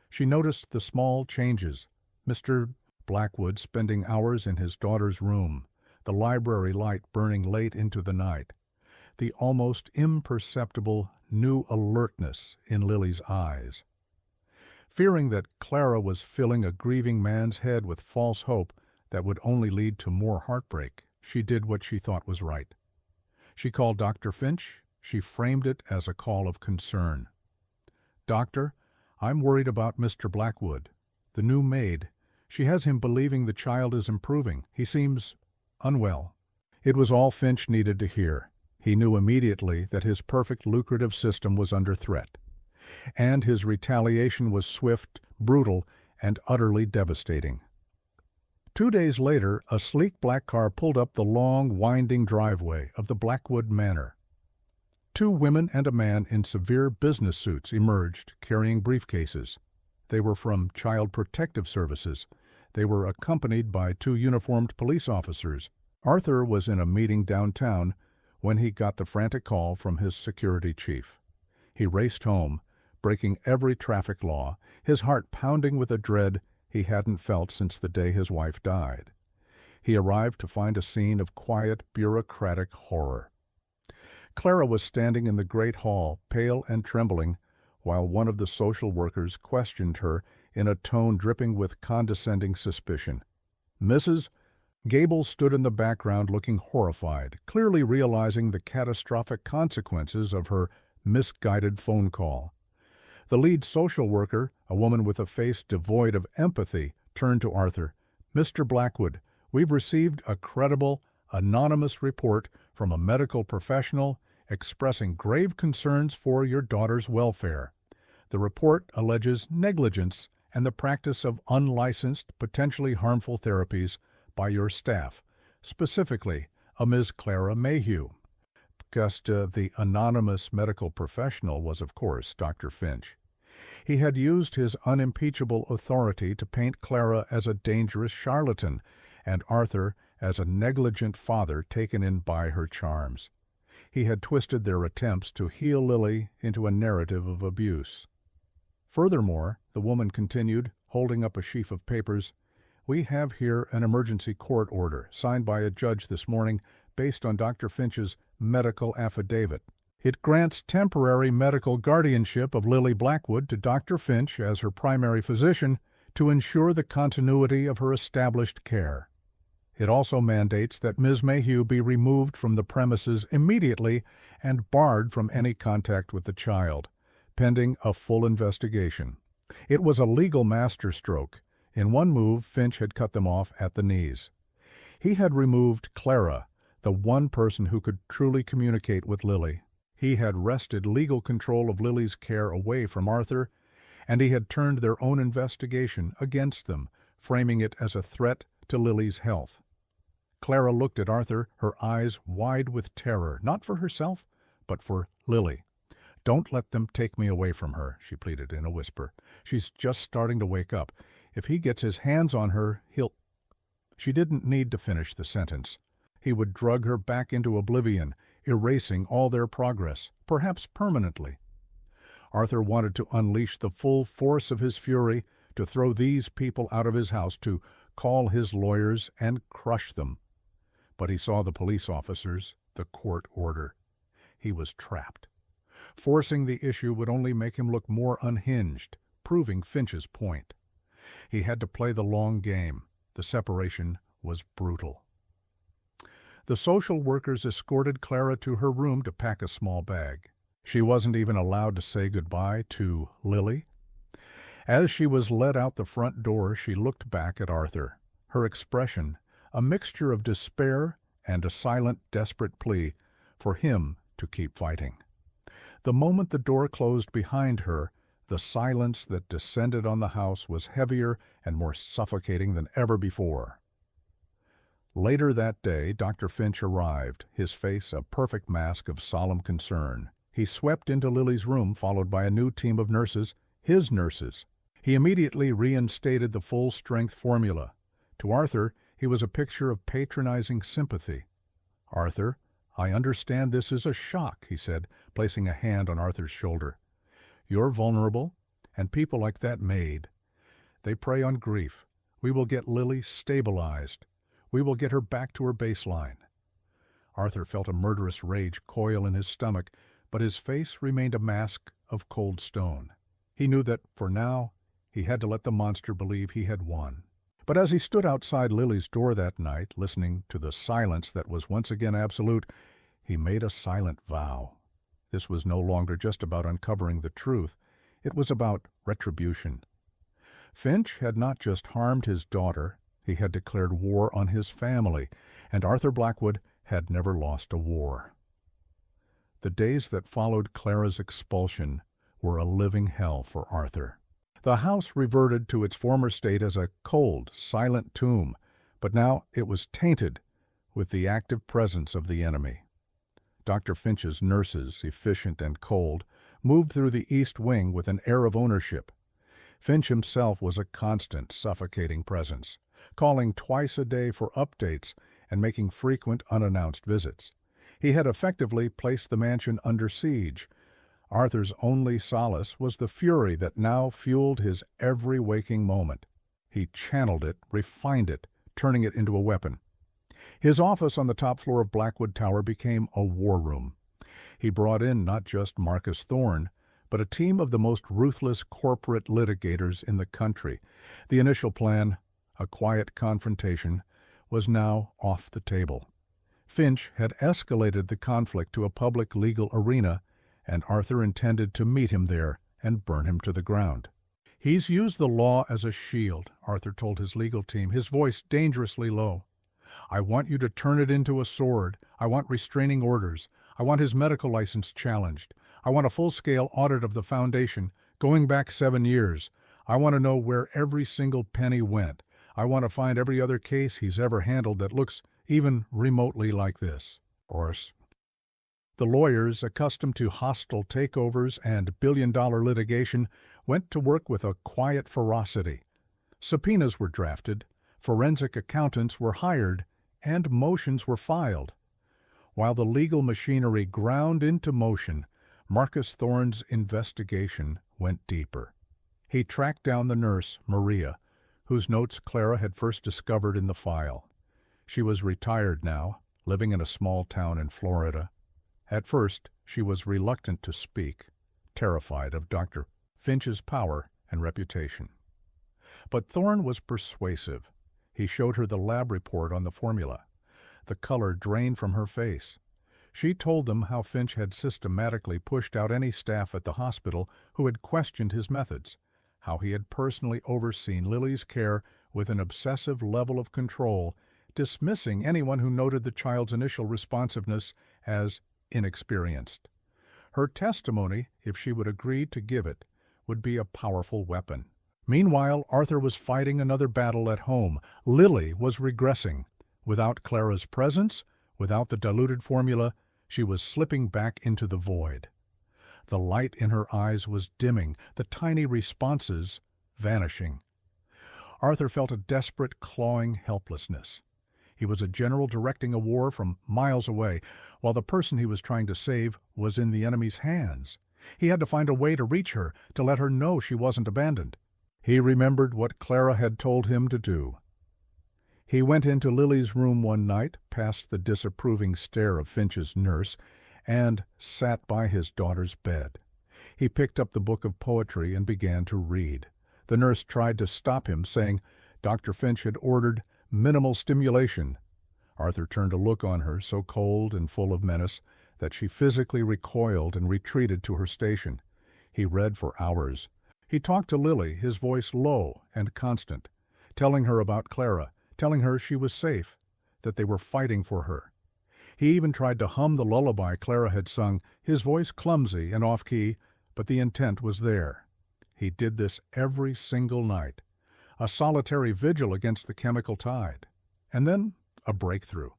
She noticed the small changes, Mr. Blackwood spending hours in his daughter's room, the library light burning late into the night, the almost imperceptible new alertness in Lily's eyes. Fearing that Clara was filling a grieving man's head with false hope that would only lead to more heartbreak, she did what she thought was right. She called Dr. Finch. She framed it as a call of concern. "Doctor, I'm worried about Mr. Blackwood, the new maid. She has him believing the child is improving. He seems unwell. It was all Finch needed to hear. He knew immediately that his perfect lucrative system was under threat. And his retaliation was swift, brutal, and utterly devastating. 2 days later, a sleek black car pulled up the long, winding driveway of the Blackwood Manor. 2 women and a man in severe business suits emerged, carrying briefcases. They were from Child Protective Services. They were accompanied by 2 uniformed police officers. Arthur was in a meeting downtown when he got the frantic call from his security chief. He raced home, breaking every traffic law, his heart pounding with a dread he hadn't felt since the day his wife died. He arrived to find a scene of quiet, bureaucratic horror. Clara was standing in the great hall, pale and trembling, while one of the social workers questioned her in a tone dripping with condescending suspicion. Mrs. Gable stood in the background looking horrified, clearly realizing the catastrophic consequences of her misguided phone call. The lead social worker, a woman with a face devoid of empathy, turned to Arthur. "Mr. Blackwood, we've received a credible, anonymous report from a medical professional expressing grave concerns for your daughter's welfare. The report alleges negligence and the practice of unlicensed, potentially harmful therapies by your staff, specifically a Ms. Clara Mayhew." The anonymous medical professional was, of course, Dr. Finch. He had used his unimpeachable authority to paint Clara as a dangerous charlatan and Arthur as a negligent father taken in by her charms. He had twisted their attempts to heal Lily into a narrative of abuse. Furthermore, the woman continued, holding up a sheaf of papers, "We have here an emergency court order signed by a judge this morning based on Dr. Finch's medical affidavit. It grants temporary medical guardianship of Lily Blackwood to Dr. Finch as her primary physician to ensure the continuity of her established care. It also mandates that Ms. Mayhew be removed from the premises immediately and barred from any contact with the child, pending a full investigation." It was a legal masterstroke. In one move, Finch had cut them off at the knees. He had removed Clara, the one person who could truly communicate with Lily. He had wrested legal control of Lily's care away from Arthur, and he had turned their own investigation against them, framing it as a threat to Lily's health. Clara looked at Arthur, her eyes wide with terror, not for herself, but for Lily. "Don't let them take me away from her," she pleaded in a whisper. "She's just starting to wake up. If he gets his hands on her, he'll—" She didn't need to finish the sentence. He would drug her back into oblivion, erasing all their progress, perhaps permanently. Arthur wanted to unleash the full force of his fury, to throw these people out of his house, to call his lawyers and crush them. But he saw the police officers, the court order. He was trapped. Forcing the issue would only make him look more unhinged, proving Finch's point. He had to play the long game. The separation was brutal. The social workers escorted Clara to her room to pack a small bag. She wasn't even allowed to say goodbye to Lily. As she was led out the front door, she looked back at Arthur. Her expression, a mixture of despair and a silent, desperate plea for him to keep fighting. The moment the door closed behind her, the silence that descended on the house was heavier and more suffocating than ever before. Later that day, Dr. Finch arrived, his face a perfect mask of solemn concern. He swept into Lily's room, followed by a new team of nurses, his nurses. He immediately reinstated the full-strength formula. To Arthur, he was a picture of patronizing sympathy. "Arthur, I understand this is a shock," he said, placing a hand on Arthur's shoulder. "You're vulnerable, and people like that Maid, they prey on grief. We will get Lily stabilized. We will get her back to her baseline." Arthur felt a murderous rage coil in his stomach, but his face remained a mask of cold stone. He knew that, for now, he had to let the monster believe he had won. But as he stood outside Lily's door that night, listening to the silence that was once again absolute, he made a silent vow. This was no longer just about uncovering the truth. It was about retribution. Finch had not just harmed his daughter, He had declared war on his family, and Arthur Blackwood had never lost a war. The days that followed Clara's expulsion were a living hell for Arthur. The house reverted to its former state as a cold, silent tomb, but now it was tainted with the active presence of the enemy. Dr. Finch's nurses, efficient and cold, moved through the East Wing with an air of ownership. Finch himself was a constant, suffocating presence, calling twice a day for updates and making frequent unannounced visits. He had effectively placed the mansion under siege. Arthur's only solace was the fury that now fueled his every waking moment. He channeled it, refined it, turning it into a weapon. His office on the top floor of Blackwood Tower became a war room. He brought in not just Marcus Thorne, but a team of the most ruthless corporate litigators in the country. The initial plan, a quiet confrontation, was now off the table. Finch had escalated the conflict to a public legal arena, and Arthur intended to meet him there and burn him to the ground. "He's used the law as a shield," Arthur told his legal team, his voice dangerously low. "I want you to turn it into a sword. I want restraining orders. I want his medical license challenged. I want a full-scale audit of the foundation, going back 7 years. I want to know where every single penny went. I want to find every other case he's ever handled that looks even remotely like this." Of course, the lawyers, accustomed to hostile takeovers and billion-dollar litigation, went to work with a quiet ferocity. Subpoenas were drafted, forensic accountants were hired, and motions were filed. While the legal machinery ground into motion, Marcus Thorne's investigation went deeper. He tracked down the nurse, Maria, whose notes Clara had first discovered in the file. She was retired now, living in a small town in Florida. At first, she was reluctant to speak, terrified of Dr. Finch's power and reputation. But Thorne was persuasive. He showed her the lab report on the formula. The color drained from her face. She told them how Finch had systematically pushed out any staff at the hospital who had questioned his methods, how he had personally overseen Lily's care with an obsessive level of control, dismissing anyone who noted the child's initial responsiveness as inexperienced. Her testimony, if she would agree to give it, would be a powerful weapon. Meanwhile, Arthur was fighting another battle at home. Lily was regressing. Without Clara's presence, without the diluted formula, she was slipping back into the void. The light in her eyes was dimming, the tiny responses vanishing. Arthur felt a desperate, clawing helplessness. He was a general directing a war from miles away, while the person he was trying to save was in the enemy's hands. He had to find a way to reach her, to let her know she wasn't abandoned. He remembered what Clara had told him to do. He went into Lily's room one night, past the disapproving stare of Finch's nurse, and sat by his daughter's bed. He picked up the book of poetry and began to read. The nurse tried to stop him, saying Dr. Finch had ordered minimal stimulation. Arthur turned a look on her so cold and full of menace that she physically recoiled and retreated to her station. He read for hours. He talked to Lily, his voice low and constant, telling her about Clara, telling her she was safe, that they were fighting for her. He even tried to hum the lullaby Clara had sung, his voice clumsy and off-key, but the intent was there. He did this every single night, a solitary vigil against the chemical tide. And then a breakthrough.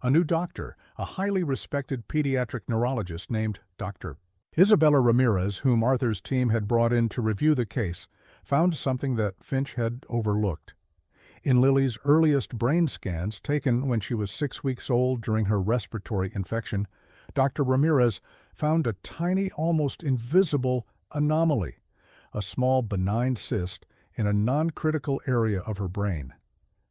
A new doctor, a highly respected pediatric neurologist named Dr. Isabella Ramirez, whom Arthur's team had brought in to review the case, found something that Finch had overlooked. In Lily's earliest brain scans, taken when she was 6 weeks old during her respiratory infection, Dr. Ramirez found a tiny, almost invisible anomaly, a small benign cyst in a non-critical area of her brain.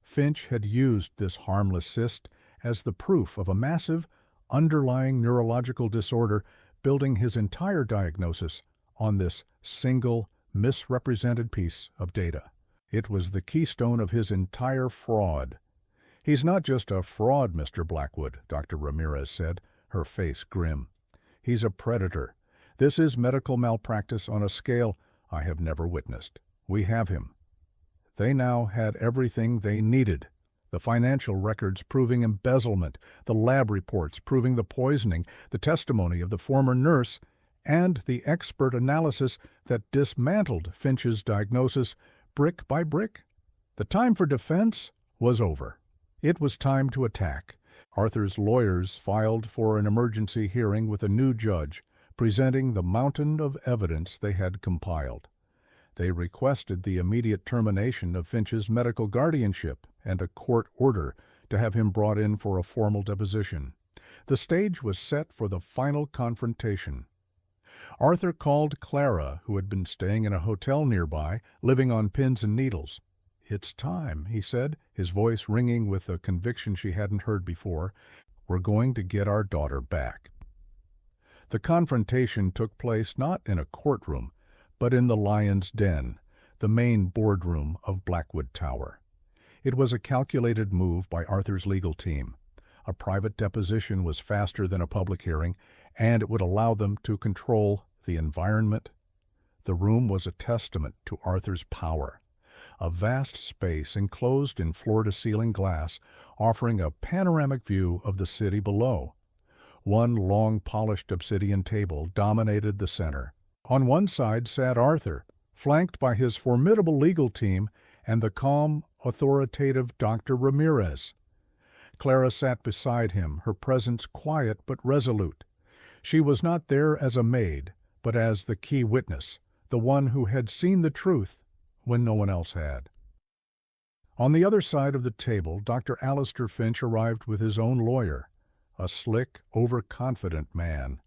Finch had used this harmless cyst as the proof of a massive, underlying neurological disorder, building his entire diagnosis on this single, misrepresented piece of data. It was the keystone of his entire fraud. "He's not just a fraud, Mr. Blackwood," Dr. Ramirez said, her face grim. "He's a predator. This is medical malpractice on a scale I have never witnessed. We have him." They now had everything they needed. The financial records proving embezzlement, the lab reports proving the poisoning, the testimony of the former nurse, and the expert analysis that dismantled Finch's diagnosis brick by brick. The time for defense was over. It was time to attack. Arthur's lawyers filed for an emergency hearing with a new judge, presenting the mountain of evidence they had compiled. They requested the immediate termination of Finch's medical guardianship and a court order to have him brought in for a formal deposition. The stage was set for the final confrontation. Arthur called Clara, who had been staying in a hotel nearby, living on pins and needles. "It's time," he said, his voice ringing with a conviction she hadn't heard before. "We're going to get our daughter back." The confrontation took place not in a courtroom, but in the Lion's Den, the main boardroom of Blackwood Tower. It was a calculated move by Arthur's legal team. A private deposition was faster than a public hearing, and it would allow them to control the environment. The room was a testament to Arthur's power. A vast space enclosed in floor-to-ceiling glass, offering a panoramic view of the city below. One long polished obsidian table dominated the center. On one side sat Arthur, flanked by his formidable legal team and the calm, authoritative Dr. Ramirez. Clara sat beside him, her presence quiet but resolute. She was not there as a maid, but as the key witness, the one who had seen the truth when no one else had. On the other side of the table, Dr. Alistair Finch arrived with his own lawyer, a slick, overconfident man.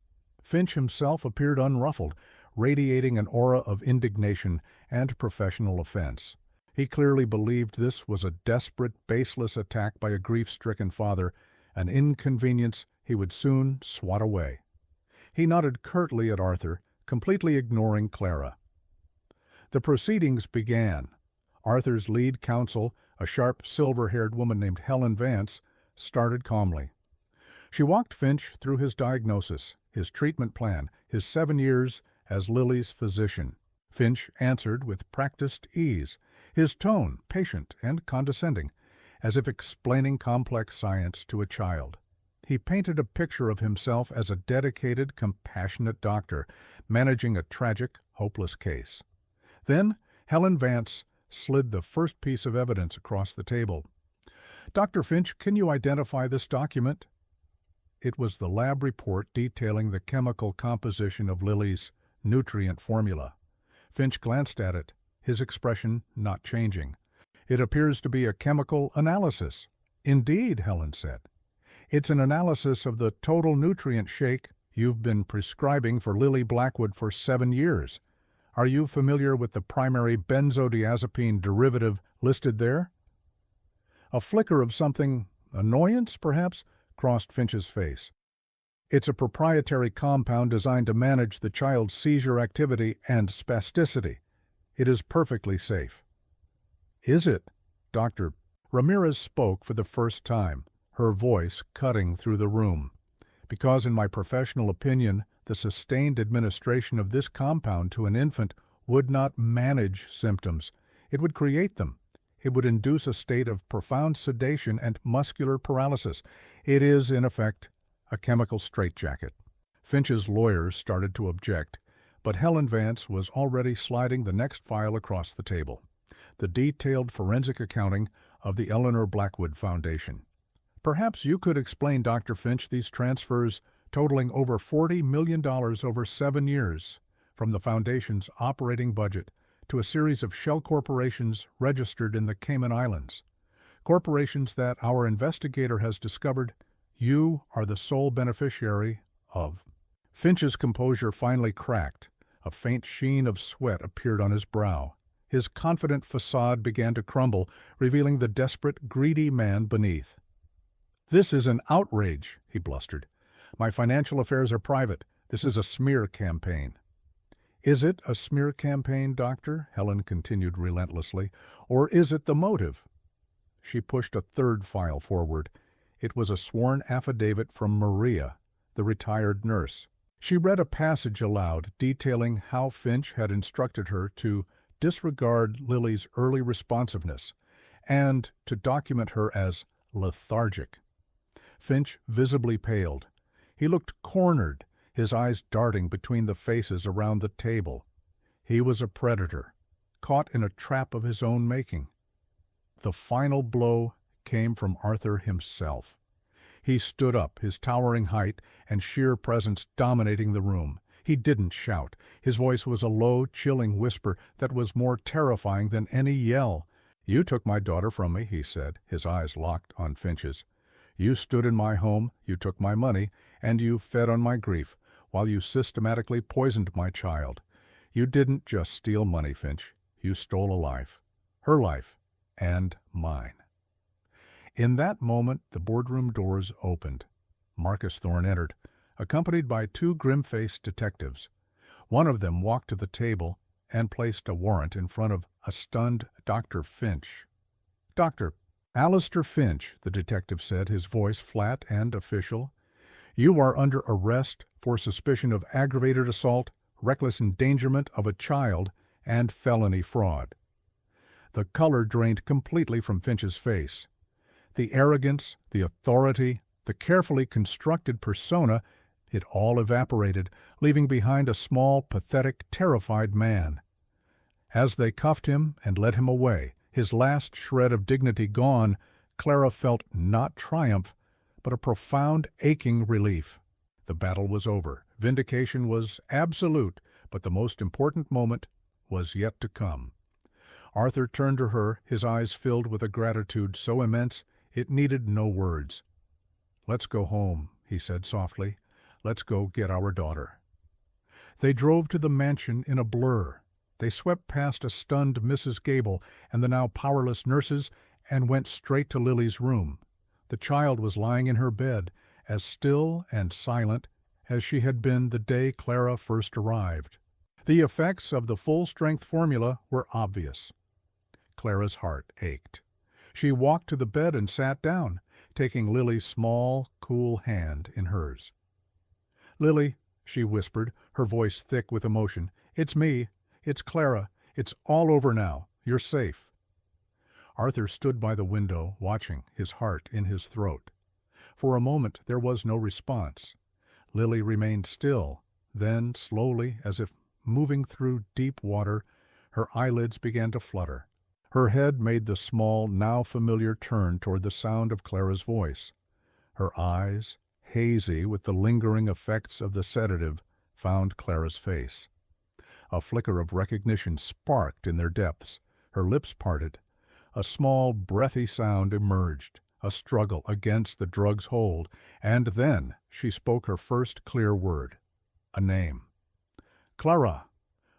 Finch himself appeared unruffled, radiating an aura of indignation and professional offense. He clearly believed this was a desperate, baseless attack by a grief-stricken father, an inconvenience he would soon swat away. He nodded curtly at Arthur, completely ignoring Clara. The proceedings began. Arthur's lead counsel, a sharp, silver-haired woman named Helen Vance, started calmly. She walked Finch through his diagnosis, his treatment plan, his 7 years as Lily's physician. Finch answered with practiced ease, his tone patient and condescending, as if explaining complex science to a child. He painted a picture of himself as a dedicated, compassionate doctor, managing a tragic, hopeless case. Then Helen Vance slid the first piece of evidence across the table. "Dr. Finch, can you identify this document?" It was the lab report detailing the chemical composition of Lily's nutrient formula. Finch glanced at it, his expression not changing. "It appears to be a chemical analysis." "Indeed," Helen said. "It's an analysis of the total nutrient shake you've been prescribing for Lily Blackwood for 7 years. Are you familiar with the primary benzodiazepine derivative listed there?" A flicker of something, annoyance perhaps, crossed Finch's face. "It's a proprietary compound designed to manage the child's seizure activity and spasticity. It is perfectly safe." "Is it?" Dr. Ramirez spoke for the first time, her voice cutting through the room. "Because in my professional opinion, the sustained administration of this compound to an infant would not manage symptoms. It would create them. It would induce a state of profound sedation and muscular paralysis. It is, in effect, a chemical straitjacket." Finch's lawyers started to object, but Helen Vance was already sliding the next file across the table, the detailed forensic accounting of the Eleanor Blackwood Foundation. "Perhaps you could explain, Dr. Finch, these transfers totaling over $40 million over 7 years from the Foundation's operating budget to a series of shell corporations registered in the Cayman Islands. Corporations that our investigator has discovered you are the sole beneficiary of." Finch's composure finally cracked. A faint sheen of sweat appeared on his brow. His confident facade began to crumble, revealing the desperate, greedy man beneath. "This is an outrage," he blustered. "My financial affairs are private. This is a smear campaign." "Is it a smear campaign, Doctor?" Helen continued relentlessly. "Or is it the motive?" She pushed a third file forward. It was a sworn affidavit from Maria, the retired nurse. She read a passage aloud detailing how Finch had instructed her to disregard Lily's early responsiveness and to document her as lethargic. Finch visibly paled. He looked cornered, his eyes darting between the faces around the table. He was a predator, caught in a trap of his own making. The final blow came from Arthur himself. He stood up, his towering height and sheer presence dominating the room. He didn't shout. His voice was a low, chilling whisper that was more terrifying than any yell. "You took my daughter from me," he said, his eyes locked on Finch's. "You stood in my home, you took my money, and you fed on my grief, while you systematically poisoned my child. You didn't just steal money, Finch. You stole a life. Her life, and mine." In that moment, the boardroom doors opened. Marcus Thorne entered, accompanied by two grim-faced detectives. One of them walked to the table and placed a warrant in front of a stunned Dr. Finch. "Dr. Alistair Finch," the detective said, his voice flat and official. "You are under arrest for suspicion of aggravated assault, reckless endangerment of a child, and felony fraud." The color drained completely from Finch's face. The arrogance, the authority, the carefully constructed persona, it all evaporated, leaving behind a small, pathetic, terrified man. As they cuffed him and led him away, his last shred of dignity gone, Clara felt not triumph, but a profound, aching relief. The battle was over. Vindication was absolute, but the most important moment was yet to come. Arthur turned to her, his eyes filled with a gratitude so immense it needed no words. "Let's go home," he said softly. "Let's go get our daughter." They drove to the mansion in a blur. They swept past a stunned Mrs. Gable and the now powerless nurses and went straight to Lily's room. The child was lying in her bed, as still and silent as she had been the day Clara first arrived. The effects of the full-strength formula were obvious. Clara's heart ached. She walked to the bed and sat down, taking Lily's small, cool hand in hers. "Lily," she whispered, her voice thick with emotion, "it's me. It's Clara. It's all over now. You're safe." Arthur stood by the window, watching, his heart in his throat. For a moment there was no response. Lily remained still. Then, slowly, as if moving through deep water, her eyelids began to flutter. Her head made the small, now familiar turn toward the sound of Clara's voice. Her eyes, hazy with the lingering effects of the sedative, found Clara's face. A flicker of recognition sparked in their depths. Her lips parted. A small, breathy sound emerged, a struggle against the drug's hold, and then she spoke her first clear word. A name. "Clara!"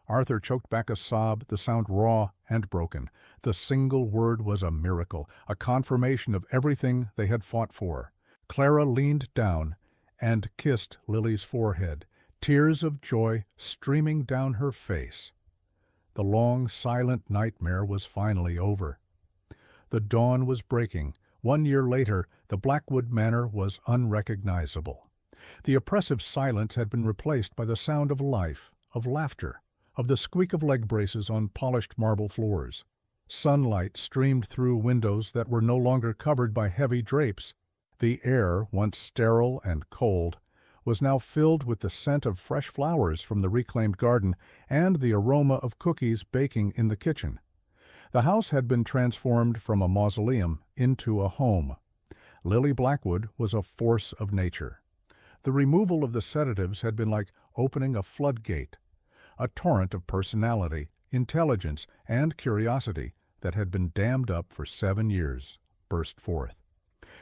Arthur choked back a sob, the sound raw and broken. The single word was a miracle, a confirmation of everything they had fought for. Clara leaned down and kissed Lily's forehead, tears of joy streaming down her face. The long, silent nightmare was finally over. The dawn was breaking. 1 year later, the Blackwood Manor was unrecognizable. The oppressive silence had been replaced by the sound of life, of laughter, of the squeak of leg braces on polished marble floors. Sunlight streamed through windows that were no longer covered by heavy drapes. The air, once sterile and cold, was now filled with the scent of fresh flowers from the reclaimed garden and the aroma of cookies baking in the kitchen. The house had been transformed from a mausoleum into a home. Lily Blackwood was a force of nature. The removal of the sedatives had been like opening a floodgate. A torrent of personality, intelligence, and curiosity that had been dammed up for 7 years burst forth.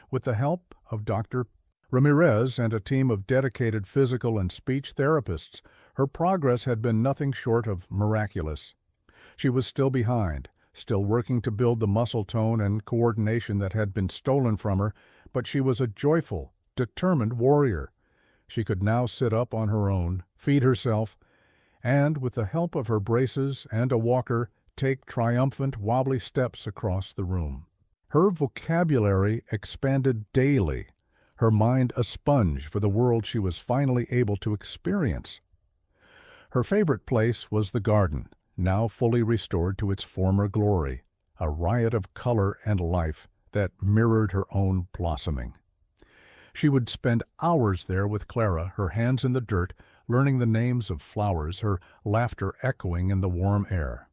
With the help of Dr. Ramirez and a team of dedicated physical and speech therapists, her progress had been nothing short of miraculous. She was still behind, still working to build the muscle tone and coordination that had been stolen from her, but she was a joyful, determined warrior. She could now sit up on her own, feed herself, and, with the help of her braces and a walker, take triumphant, wobbly steps across the room. Her vocabulary expanded daily, her mind a sponge for the world she was finally able to experience. Her favorite place was the garden, now fully restored to its former glory, a riot of color and life that mirrored her own blossoming. She would spend hours there with Clara, her hands in the dirt, learning the names of flowers, her laughter echoing in the warm air.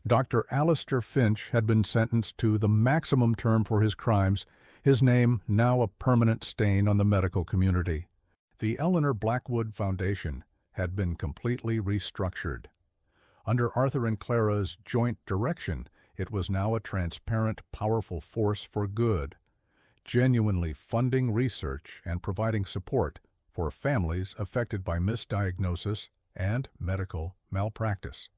Dr. Alistair Finch had been sentenced to the maximum term for his crimes, his name now a permanent stain on the medical community. The Eleanor Blackwood Foundation had been completely restructured. Under Arthur and Clara's joint direction, it was now a transparent, powerful force for good, genuinely funding research and providing support for families affected by misdiagnosis and medical malpractice.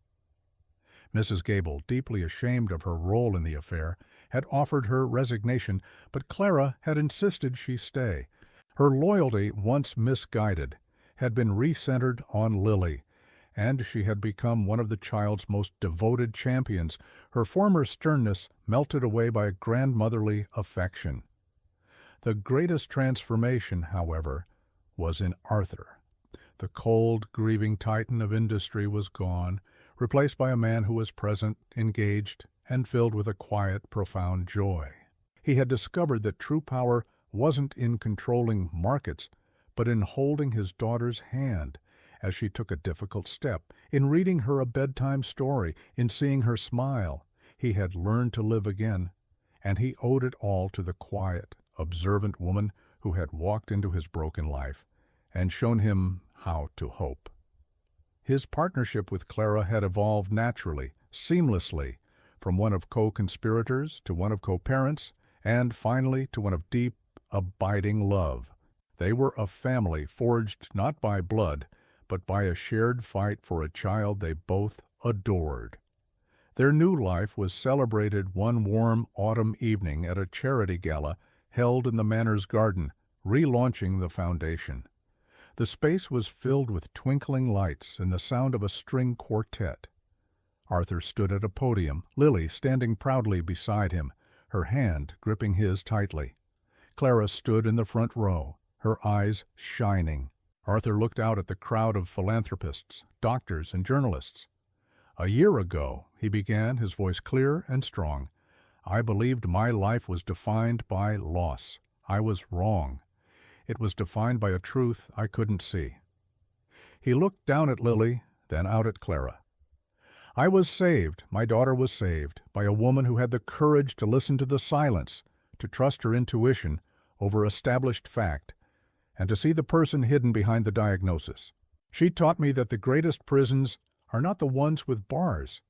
Mrs. Gable, deeply ashamed of her role in the affair, had offered her resignation, but Clara had insisted she stay. Her loyalty, once misguided, had been recentered on Lily, and she had become one of the child's most devoted champions, her former sternness melted away by a grandmotherly affection. The greatest transformation, however, was in Arthur. The cold, grieving titan of industry was gone, replaced by a man who was present, engaged, and filled with a quiet, profound joy. He had discovered that true power wasn't in controlling markets, but in holding his daughter's hand as she took a difficult step, in reading her a bedtime story, in seeing her smile. He had learned to live again, and he owed it all to the quiet, observant woman who had walked into his broken life and shown him how to hope. His partnership with Clara had evolved naturally, seamlessly, from one of co-conspirators to one of co-parents, and finally to one of deep, abiding love. They were a family forged not by blood, but by a shared fight for a child they both adored. Their new life was celebrated one warm autumn evening at a charity gala held in the Manor's garden, relaunching the foundation. The space was filled with twinkling lights and the sound of a string quartet. Arthur stood at a podium, Lily standing proudly beside him, her hand gripping his tightly. Clara stood in the front row, her eyes shining. Arthur looked out at the crowd of philanthropists, doctors, and journalists. "A year ago," he began, his voice clear and strong, "I believed my life was defined by loss. I was wrong. It was defined by a truth I couldn't see." He looked down at Lily, then out at Clara. "I was saved, my daughter was saved, by a woman who had the courage to listen to the silence, to trust her intuition over established fact, and to see the person hidden behind the diagnosis. She taught me that the greatest prisons are not the ones with bars,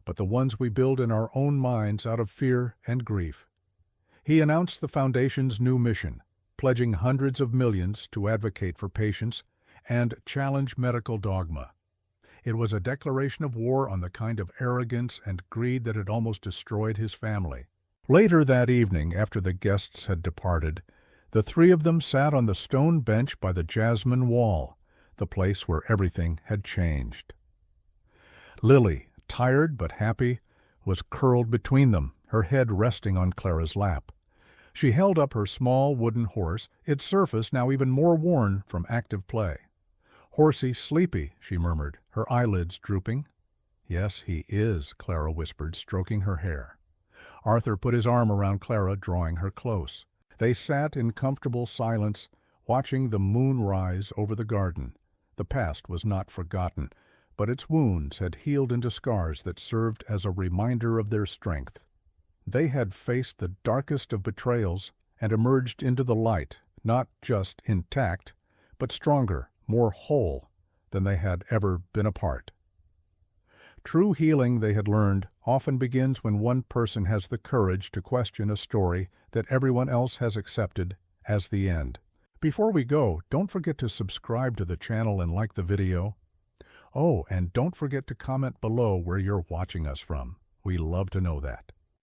but the ones we build in our own minds out of fear and grief." He announced the Foundation's new mission, pledging hundreds of millions to advocate for patients and challenge medical dogma. It was a declaration of war on the kind of arrogance and greed that had almost destroyed his family. Later that evening, after the guests had departed, the three of them sat on the stone bench by the jasmine wall, the place where everything had changed. Lily, tired but happy, was curled between them, her head resting on Clara's lap. She held up her small wooden horse, its surface now even more worn from active play. "Horsey sleepy," she murmured, her eyelids drooping. "Yes, he is," Clara whispered, stroking her hair. Arthur put his arm around Clara, drawing her close. They sat in comfortable silence, watching the moon rise over the garden. The past was not forgotten, but its wounds had healed into scars that served as a reminder of their strength. They had faced the darkest of betrayals and emerged into the light, not just intact, but stronger, more whole than they had ever been apart. True healing, they had learned, often begins when one person has the courage to question a story that everyone else has accepted as the end. Before we go, don't forget to subscribe to the channel and like the video. Oh, and don't forget to comment below where you're watching us from. We love to know that.